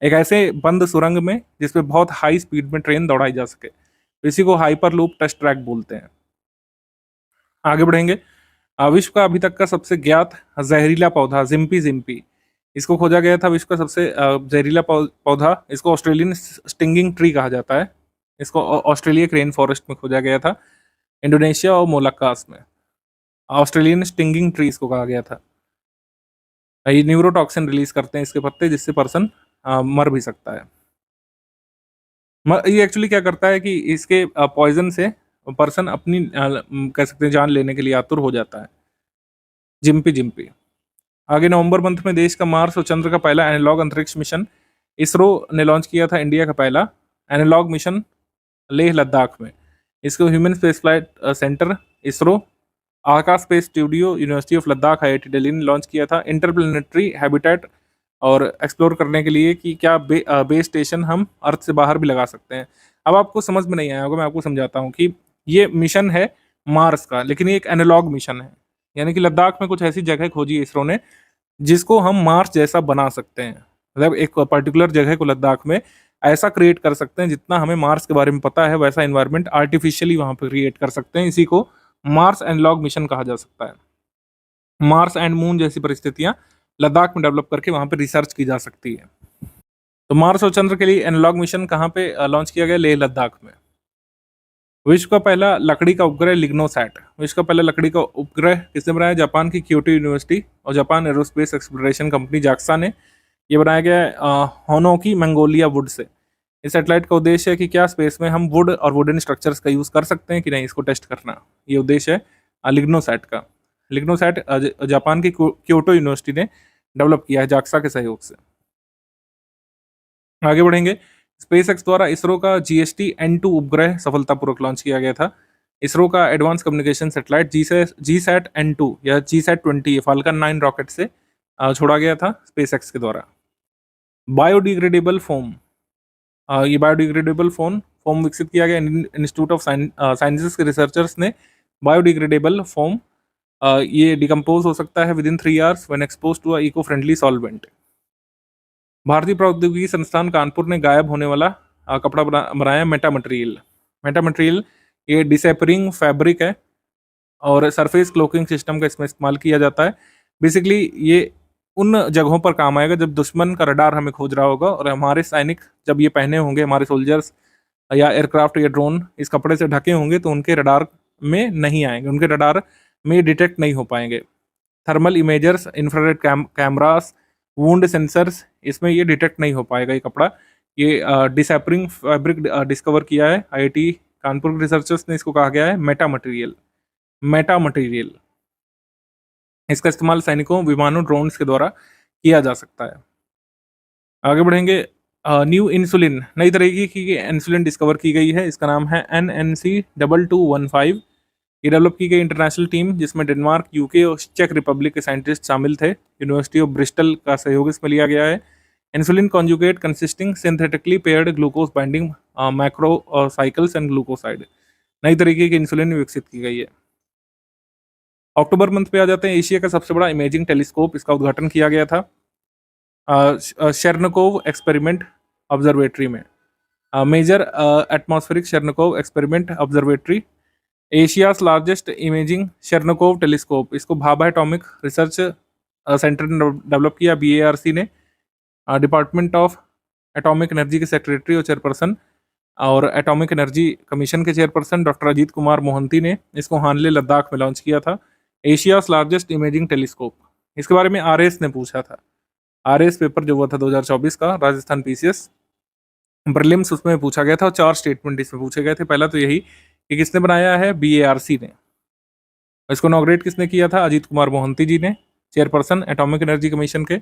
एक ऐसे बंद सुरंग में जिसमें बहुत हाई स्पीड में ट्रेन दौड़ाई जा सके, तो इसी को हाइपरलूप टेस्ट ट्रैक बोलते हैं। आगे बढ़ेंगे। विश्व का अभी तक का सबसे ज्ञात जहरीला पौधा जिम्पी जिम्पी, इसको खोजा गया था। विश्व का सबसे जहरीला पौधा, इसको ऑस्ट्रेलियन स्टिंगिंग ट्री कहा जाता है। इसको ऑस्ट्रेलिया के रेन फॉरेस्ट में खोजा गया था, इंडोनेशिया और मोलाकास में। ऑस्ट्रेलियन स्टिंगिंग ट्री इसको कहा गया था। ये न्यूरोटॉक्सिन रिलीज करते हैं इसके पत्ते, जिससे पर्सन मर भी सकता है। ये एक्चुअली क्या करता है कि इसके पॉइजन से पर्सन अपनी कह सकते हैं जान लेने के लिए आतुर हो जाता है। Gympie gympie. आगे नवंबर मंथ में देश का मार्स और चंद्र का पहला एनालॉग अंतरिक्ष मिशन इसरो ने लॉन्च किया था। इंडिया का पहला एनालॉग मिशन लेह लद्दाख में। इसको human space flight centre ISRO, Akash space studio, university of Ladakh, IIT Delhi ने लॉन्च किया था। इंटरप्लेनेटरी हैबिटेट और एक्सप्लोर करने के लिए कि क्या बेस स्टेशन हम अर्थ से बाहर भी लगा सकते हैं। अब आपको समझ में नहीं आया होगा, मैं आपको समझाता हूँ कि ये मिशन है मार्स का, लेकिन ये एक एनालॉग मिशन है, यानी कि लद्दाख में कुछ ऐसी जगह खोजी इसरो ने जिसको हम मार्स जैसा बना सकते हैं। मतलब एक पर्टिकुलर जगह को लद्दाख में ऐसा क्रिएट कर सकते हैं जितना हमें मार्स के बारे में पता है, वैसा इन्वायरमेंट आर्टिफिशियली वहां पर क्रिएट कर सकते हैं। इसी को मार्स एनालॉग मिशन कहा जा सकता है। मार्स एंड मून जैसी परिस्थितियां लद्दाख में डेवलप करके वहां पे रिसर्च की जा सकती है। तो मार्स और चंद्र के लिए एनालॉग मिशन कहाँ पे लॉन्च किया गया? लेह लद्दाख में। विश्व का पहला लकड़ी का उपग्रह लिग्नोसैट। विश्व का पहला लकड़ी का उपग्रह किसने बनाया? जापान की क्योटो यूनिवर्सिटी और Japan aerospace exploration company JAXA ने। ये बनाया गया है होनोकी मंगोलिया वुड से। इस सैटेलाइट का उद्देश्य है कि क्या स्पेस में हम वुड और वुडन स्ट्रक्चर्स का यूज़ कर सकते हैं कि नहीं, इसको टेस्ट करना, ये उद्देश्य है लिग्नोसैट का। लिग्नोसैट जापान की क्योटो यूनिवर्सिटी ने डेवलप किया है जाक्सा के सहयोग से। आगे बढ़ेंगे। स्पेस एक्स द्वारा इसरो का GST-N2 उपग्रह सफलतापूर्वक लॉन्च किया गया था। इसरो का एडवांस कम्युनिकेशन सैटेलाइट GSAT-N2 या GSAT-20 फाल्कन 9 रॉकेट से छोड़ा गया था स्पेस एक्स के द्वारा। बायोडिग्रेडेबल फोम, ये बायोडिग्रेडेबल फोम विकसित किया गया। इंस्टीट्यूट ऑफ साइंसेस के रिसर्चर्स ने बायोडिग्रेडेबल फोम, ये डिकम्पोज हो सकता है within 3 hours when expose to a eco friendly solvent. भारतीय प्रौद्योगिकी संस्थान कानपुर ने गायब होने वाला कपड़ा बनाया मेटा मटेरियल। मेटा मटेरियल ये डिसेपरिंग फैब्रिक है और सरफेस क्लोकिंग सिस्टम का इसमें इस्तेमाल किया जाता है। बेसिकली ये उन जगहों पर काम आएगा जब दुश्मन का रडार हमें खोज रहा होगा और हमारे सैनिक जब ये पहने होंगे, हमारे सोल्जर्स या एयरक्राफ्ट या ड्रोन इस कपड़े से ढके होंगे तो उनके रडार में नहीं आएंगे, उनके रडार में डिटेक्ट नहीं हो पाएंगे। Thermal इमेजर्स, infrared cameras, wound sensors, इसमें ये डिटेक्ट नहीं हो पाएगा ये कपड़ा। ये डिसेपरिंग फैब्रिक डिस्कवर किया है आईआईटी कानपुर के रिसर्चर्स ने, इसको कहा गया है मेटा मटेरियल। मेटा मटेरियल, इसका इस्तेमाल सैनिकों, विमानों, ड्रोन्स के द्वारा किया जा सकता है। आगे बढ़ेंगे। न्यू इंसुलिन, नई तरीके की इंसुलिन डिस्कवर की गई है, इसका नाम है NNC-2215। ये डेवलप की गई इंटरनेशनल टीम जिसमें डेनमार्क, यूके और चेक रिपब्लिक के साइंटिस्ट शामिल थे। यूनिवर्सिटी ऑफ ब्रिस्टल का सहयोग इसमें लिया गया है। Insulin conjugate consisting synthetically paired glucose binding macro cycles and glucoside, नई तरीके की इंसुलिन विकसित की गई है। अक्टूबर मंथ पे आ जाते हैं। एशिया का सबसे बड़ा इमेजिंग टेलीस्कोप, इसका उद्घाटन किया गया था शेरनकोव एक्सपेरिमेंट ऑब्जर्वेटरी में। Major Atmospheric Cherenkov Experiment Observatory, Asia's largest imaging Cherenkov telescope, इसको भाभा एटॉमिक रिसर्च सेंटर ने डेवलप किया, BARC ने। डिपार्टमेंट ऑफ एटॉमिक एनर्जी के सेक्रेटरी और चेयरपर्सन और एटॉमिक एनर्जी कमीशन के चेयरपर्सन डॉक्टर अजीत कुमार मोहंती ने इसको हानले लद्दाख में लॉन्च किया था। एशियाज लार्जेस्ट इमेजिंग टेलीस्कोप, इसके बारे में RS ने पूछा था। RS पेपर जो हुआ था 2024 का, राजस्थान PCS प्रीलिम्स, उसमें पूछा गया था और 4 स्टेटमेंट इसमें पूछे गए थे। पहला तो यही कि किसने बनाया है, BARC ने। इसको इनॉग्रेट किसने किया था, अजीत कुमार मोहंती जी ने, चेयरपर्सन एटॉमिक एनर्जी कमीशन के,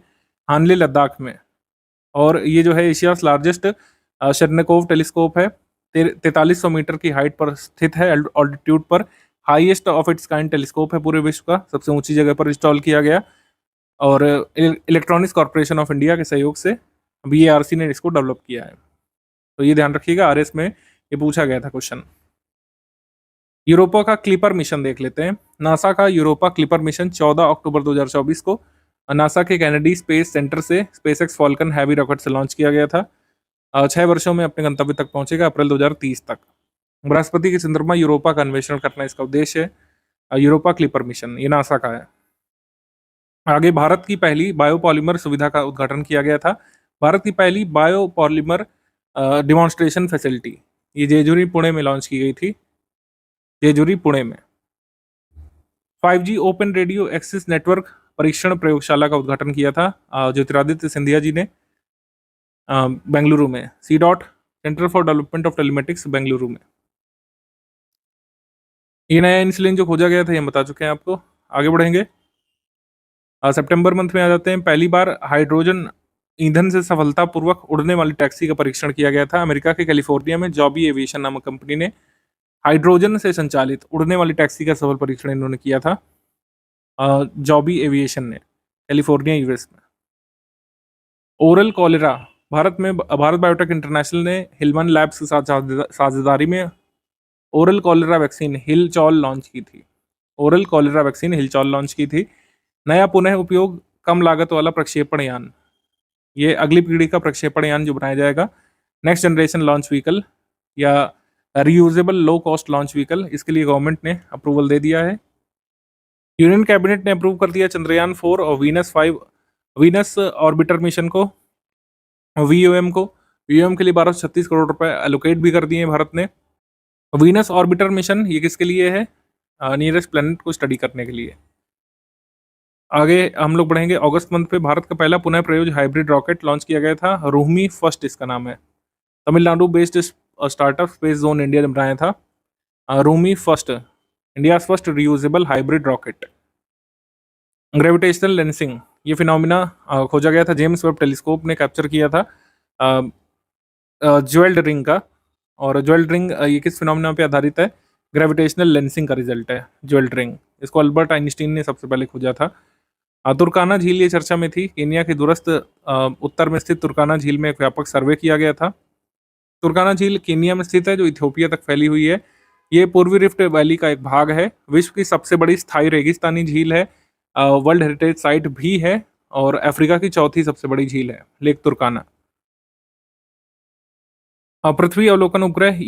हानले लद्दाख में। और ये जो है एशियाज लार्जेस्ट शेरनकोव टेलीस्कोप है, 4300 मीटर की हाइट पर स्थित है, ऑल्टीट्यूड पर, highest of its kind telescope है पूरे विश्व का, सबसे ऊंची जगह पर इंस्टॉल किया गया। और इलेक्ट्रॉनिक्स कॉर्पोरेशन ऑफ इंडिया के सहयोग से BARC ने इसको डेवलप किया है। तो ये ध्यान रखिएगा, RS में ये पूछा गया था क्वेश्चन। यूरोपा का क्लिपर मिशन देख लेते हैं। नासा का यूरोपा क्लिपर मिशन 14 अक्टूबर 2024 को नासा के कैनेडी स्पेस सेंटर से SpaceX फॉल्कन हैवी रॉकेट से लॉन्च किया गया था। 6 वर्षों में अपने गंतव्य तक पहुंचेगा, अप्रैल 2030 तक। बृहस्पति के चंद्रमा यूरोपा का अन्वेषण करना इसका उद्देश्य है। यूरोपा क्लिपर मिशन ये नासा का है। आगे भारत की पहली बायोपॉलीमर सुविधा का उद्घाटन किया गया था। भारत की पहली बायोपॉलीमर डिमॉन्स्ट्रेशन फैसिलिटी ये जेजुरी पुणे में लॉन्च की गई थी, जेजुरी पुणे में। 5G open radio access network परीक्षण प्रयोगशाला का उद्घाटन किया था ज्योतिरादित्य सिंधिया जी ने बेंगलुरु में, CDOT centre for development of telematics Bengaluru में। ये नया इंसुलिन जो खोजा गया था ये हम बता चुके हैं आपको। आगे बढ़ेंगे, सितंबर मंथ में आ जाते हैं। पहली बार हाइड्रोजन ईंधन से सफलतापूर्वक उड़ने वाली टैक्सी का परीक्षण किया गया था। अमेरिका के कैलिफोर्निया में जॉबी एविएशन नामक कंपनी ने हाइड्रोजन से संचालित उड़ने वाली टैक्सी का सफल परीक्षण इन्होंने किया था, जॉबी एविएशन ने, कैलिफोर्निया US में। Oral cholera, Bharat biotech international ने हिलमन लैब्स के साथ साझेदारी में ओरल कॉलेरा वैक्सीन हिलचॉल लॉन्च की थी। ओरल कॉलेरा वैक्सीन हिलचॉल लॉन्च की थी। नया पुनः उपयोग कम लागत वाला प्रक्षेपण यान, ये अगली पीढ़ी का प्रक्षेपण यान जो बनाया जाएगा, नेक्स्ट जनरेशन लॉन्च व्हीकल या reusable low cost launch vehicle, इसके लिए गवर्नमेंट ने अप्रूवल दे दिया है। यूनियन कैबिनेट ने अप्रूव कर दिया चंद्रयान 4 और वीनस ऑर्बिटर मिशन को, VOM को। VOM के लिए 1236 करोड़ रुपए एलोकेट भी कर दिए हैं भारत ने। वीनस ऑर्बिटर मिशन ये किसके लिए है, नियरेस्ट प्लैनेट को स्टडी करने के लिए। आगे हम लोग बढ़ेंगे। अगस्त मंथ पे भारत का पहला पुनः प्रयोज हाइब्रिड रॉकेट लॉन्च किया गया था, रोहमी फर्स्ट इसका नाम है। Tamil Nadu based startup Space Zone India ने बनाया था। Rhumi first, India first reusable hybrid rocket. Gravitational lensing ये फिनोमिना खोजा गया था, जेम्स वेब टेलीस्कोप ने कैप्चर किया था ज्वेल्ड रिंग का। और ज्वेल्ड रिंग ये किस फिनोमिना पे आधारित है, ग्रेविटेशनल लेंसिंग का रिजल्ट है ज्वेल्ड रिंग। इसको अल्बर्ट आइंस्टीन ने सबसे पहले खोजा था। तुर्काना झील ये चर्चा में थी। केनिया के दूरस्थ उत्तर में स्थित तुर्काना झील में एक व्यापक सर्वे किया गया था। तुर्काना झील केनिया में स्थित है, जो इथियोपिया तक फैली हुई है। ये पूर्वी रिफ्ट वैली का एक भाग है। विश्व की सबसे बड़ी स्थायी रेगिस्तानी झील है, वर्ल्ड हेरिटेज साइट भी है और अफ्रीका की चौथी सबसे बड़ी झील है लेक तुर्काना। पृथ्वी अवलोकन उपग्रह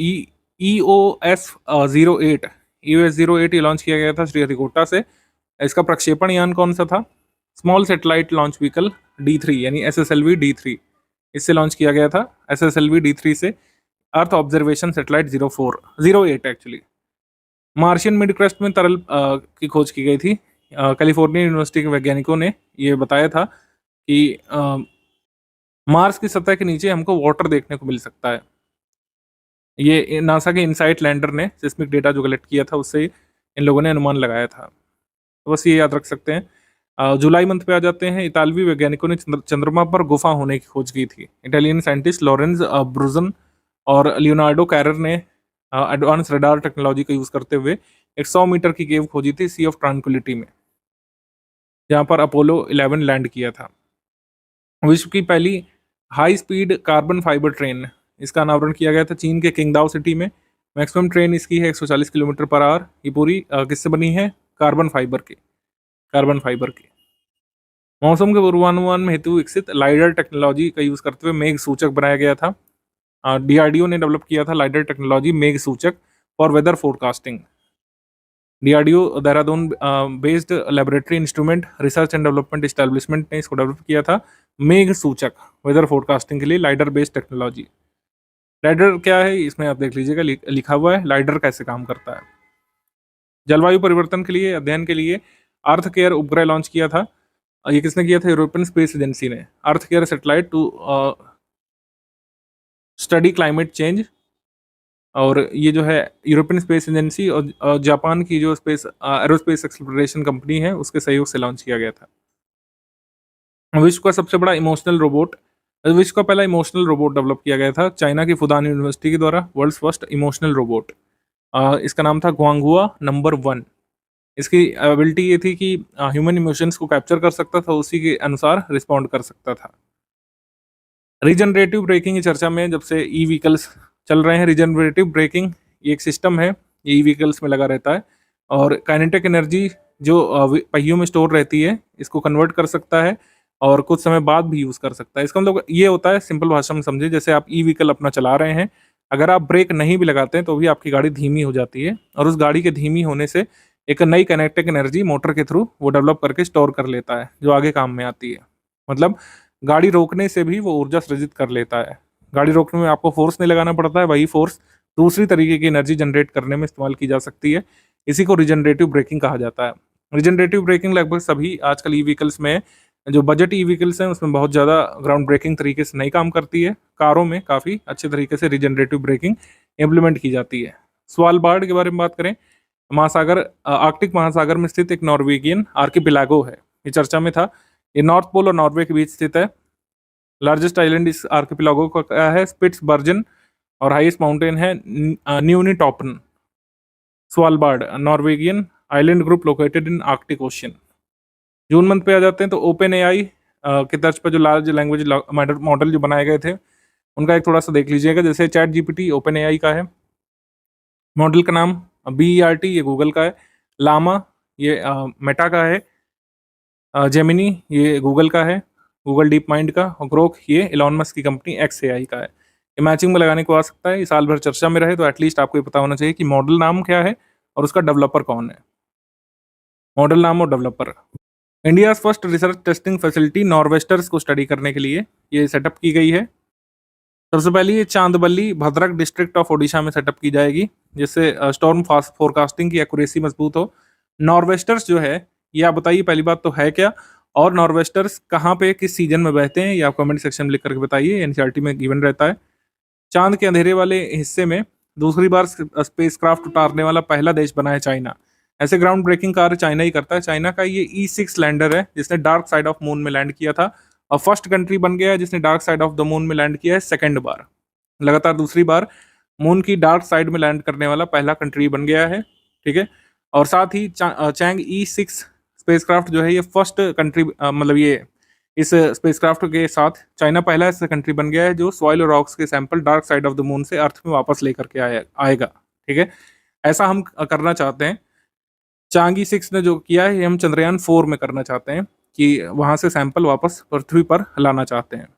EOS-08 ये लॉन्च किया गया था श्रीहरिकोटा से। इसका प्रक्षेपण यान कौन सा था, small satellite launch vehicle D3 यानी SSLV D3, इससे लॉन्च किया गया था। SSLV D3 से earth observation satellite 08 actually. Martian mid crust में तरल की खोज की गई थी। कैलिफोर्निया यूनिवर्सिटी के वैज्ञानिकों ने ये बताया था कि मार्स की सतह के नीचे हमको वाटर देखने को मिल सकता है। ये नासा के इनसाइट लैंडर ने सिस्मिक डेटा जो कलेक्ट किया था उससे इन लोगों ने अनुमान लगाया था। तो बस ये याद रख सकते हैं। जुलाई मंथ पे आ जाते हैं। इतालवी वैज्ञानिकों ने चंद्रमा पर गुफा होने की खोज की थी। इटालियन साइंटिस्ट लॉरेंज ब्रूजन और लियोनार्डो कैरर ने एडवांस रडार टेक्नोलॉजी का यूज़ करते हुए एक 100 मीटर की केव खोजी थी सी ऑफ ट्रांक्विलिटी में, जहाँ पर अपोलो 11 लैंड किया था। विश्व की पहली high speed carbon fibre train, इसका अनावरण किया गया था चीन के किंगदाओ सिटी में। मैक्सिमम ट्रेन इसकी है 140 किलोमीटर पर आवर। ये पूरी किससे बनी है? कार्बन फाइबर के। मौसम के पूर्वानुमान हेतु विकसित लाइडर टेक्नोलॉजी का यूज करते हुए मेघ सूचक बनाया गया था। डीआरडीओ ने डेवलप किया था lidar technology Megh Suchak for weather forecasting. DRDO Dehradun based laboratory instrument research and development establishment ने इसको डेवलप किया था मेघ सूचक वेदर फोरकास्टिंग के लिए लाइडर बेस्ड टेक्नोलॉजी। लाइडर क्या है इसमें आप देख लीजिएगा, लिखा हुआ है लाइडर कैसे काम करता है। जलवायु परिवर्तन के लिए अध्ययन के लिए अर्थ केयर उपग्रह लॉन्च किया था। ये किसने किया था? यूरोपियन स्पेस एजेंसी ने। EarthCARE satellite to study climate change. और ये जो है यूरोपियन स्पेस एजेंसी और जापान की जो स्पेस एरोस्पेस एक्सप्लोरेशन कंपनी है उसके सहयोग से लॉन्च किया गया था। विश्व का सबसे बड़ा इमोशनल रोबोट, विश्व का पहला इमोशनल रोबोट डेवलप किया गया था चाइना की फुदान यूनिवर्सिटी के द्वारा। वर्ल्ड्स फर्स्ट इमोशनल रोबोट, इसका नाम था ग्वांगहुआ नंबर 1। इसकी एबिलिटी ये थी कि ह्यूमन इमोशंस को कैप्चर कर सकता था, उसी के अनुसार रिस्पॉन्ड कर सकता था। रीजनरेटिव ब्रेकिंग की चर्चा में जब से ई व्हीकल्स चल रहे हैं, रीजनरेटिव ब्रेकिंग ये एक सिस्टम है, ये ई व्हीकल्स में लगा रहता है और काइनेटिक एनर्जी जो पहियों में स्टोर रहती है इसको कन्वर्ट कर सकता है और कुछ समय बाद भी यूज़ कर सकता है। इसका मतलब ये होता है, सिंपल भाषा में समझे, जैसे आप ई व्हीकल अपना चला रहे हैं, अगर आप ब्रेक नहीं भी लगाते हैं तो भी आपकी गाड़ी धीमी हो जाती है और उस गाड़ी के धीमी होने से एक नई काइनेटिक एनर्जी मोटर के थ्रू वो डेवलप करके स्टोर कर लेता है जो आगे काम में आती है। मतलब गाड़ी रोकने से भी वो ऊर्जा सृजित कर लेता है। गाड़ी रोकने में आपको फोर्स नहीं लगाना पड़ता है, वही फोर्स दूसरी तरीके की एनर्जी जनरेट करने में इस्तेमाल की जा सकती है। इसी को रीजनरेटिव ब्रेकिंग कहा जाता है। रीजनरेटिव ब्रेकिंग लगभग सभी आजकल ई व्हीकल्स में, जो बजट ई व्हीकल्स हैं उसमें बहुत ज़्यादा ग्राउंड ब्रेकिंग तरीके से नहीं काम करती है। कारों में काफ़ी अच्छे तरीके से रीजनरेटिव ब्रेकिंग इम्प्लीमेंट की जाती है। स्वालबार्ड के बारे में बात करें, महासागर आर्कटिक महासागर में स्थित एक नॉर्वेगियन आर्किपेलागो है, ये चर्चा में था। ये नॉर्थ पोल और नॉर्वे के बीच स्थित है। लार्जेस्ट आइलैंड इस आर्किपेलागो का क्या है? स्पिट्सबर्जन। और हाईएस्ट माउंटेन है Newtontoppen. Svalbard Norwegian island group located in Arctic Ocean. June month पे आ जाते हैं तो ओपन एआई की तर्ज पर जो लार्ज लैंग्वेज मॉडल जो बनाए गए थे उनका एक थोड़ा सा देख लीजिएगा। जैसे चैट जीपीटी ओपन एआई का है, मॉडल का नाम BERT ये गूगल का है, लामा ये मेटा का है, जेमिनी ये गूगल का है, गूगल डीप माइंड का, और ग्रोक ये एलॉन मस्क की कंपनी XAI का है। ये मैचिंग में लगाने को आ सकता है, ये साल भर चर्चा में रहे तो एटलीस्ट आपको ये पता होना चाहिए कि मॉडल नाम क्या है और उसका डेवलपर कौन है। मॉडल नाम और developer. India first research testing facility nor'westers को स्टडी करने के लिए ये सेटअप की गई है। सबसे पहले ये चांदबल्ली भद्रक डिस्ट्रिक्ट ऑफ ओडिशा में सेटअप की जाएगी, जिससे स्टॉर्म फोरकास्टिंग की एक्यूरेसी मजबूत हो। नॉर्वेस्टर्स जो है ये आप बताइए, पहली बात तो है क्या, और नॉर्वेस्टर्स कहाँ पे किस सीजन में बहते हैं ये आप कमेंट सेक्शन में लिख करके बताइए। एनसीईआरटी में गिवन रहता है। चांद के अंधेरे वाले हिस्से में दूसरी बार स्पेसक्राफ्ट उतारने वाला पहला देश बना है चाइना। ऐसे ग्राउंड ब्रेकिंग कार्य चाइना ही करता है। चाइना का ये E6 लैंडर है जिसने डार्क साइड ऑफ मून में लैंड किया था और फर्स्ट कंट्री बन गया है जिसने dark side of the moon में लैंड किया है सेकंड बार। लगातार दूसरी बार मून की डार्क साइड में लैंड करने वाला पहला कंट्री बन गया है। ठीक है, और साथ ही चैंग E6 स्पेसक्राफ्ट जो है ये फर्स्ट कंट्री, मतलब ये इस स्पेसक्राफ्ट के साथ चाइना पहला ऐसा कंट्री बन गया है जो सॉइल और रॉक्स के sample dark side of the moon से अर्थ में वापस लेकर के आएगा। ठीक है, ऐसा हम करना चाहते हैं। चांगी 6 ने जो किया है ये हम चंद्रयान 4 में करना चाहते हैं कि वहां से सैंपल वापस पृथ्वी पर लाना चाहते हैं।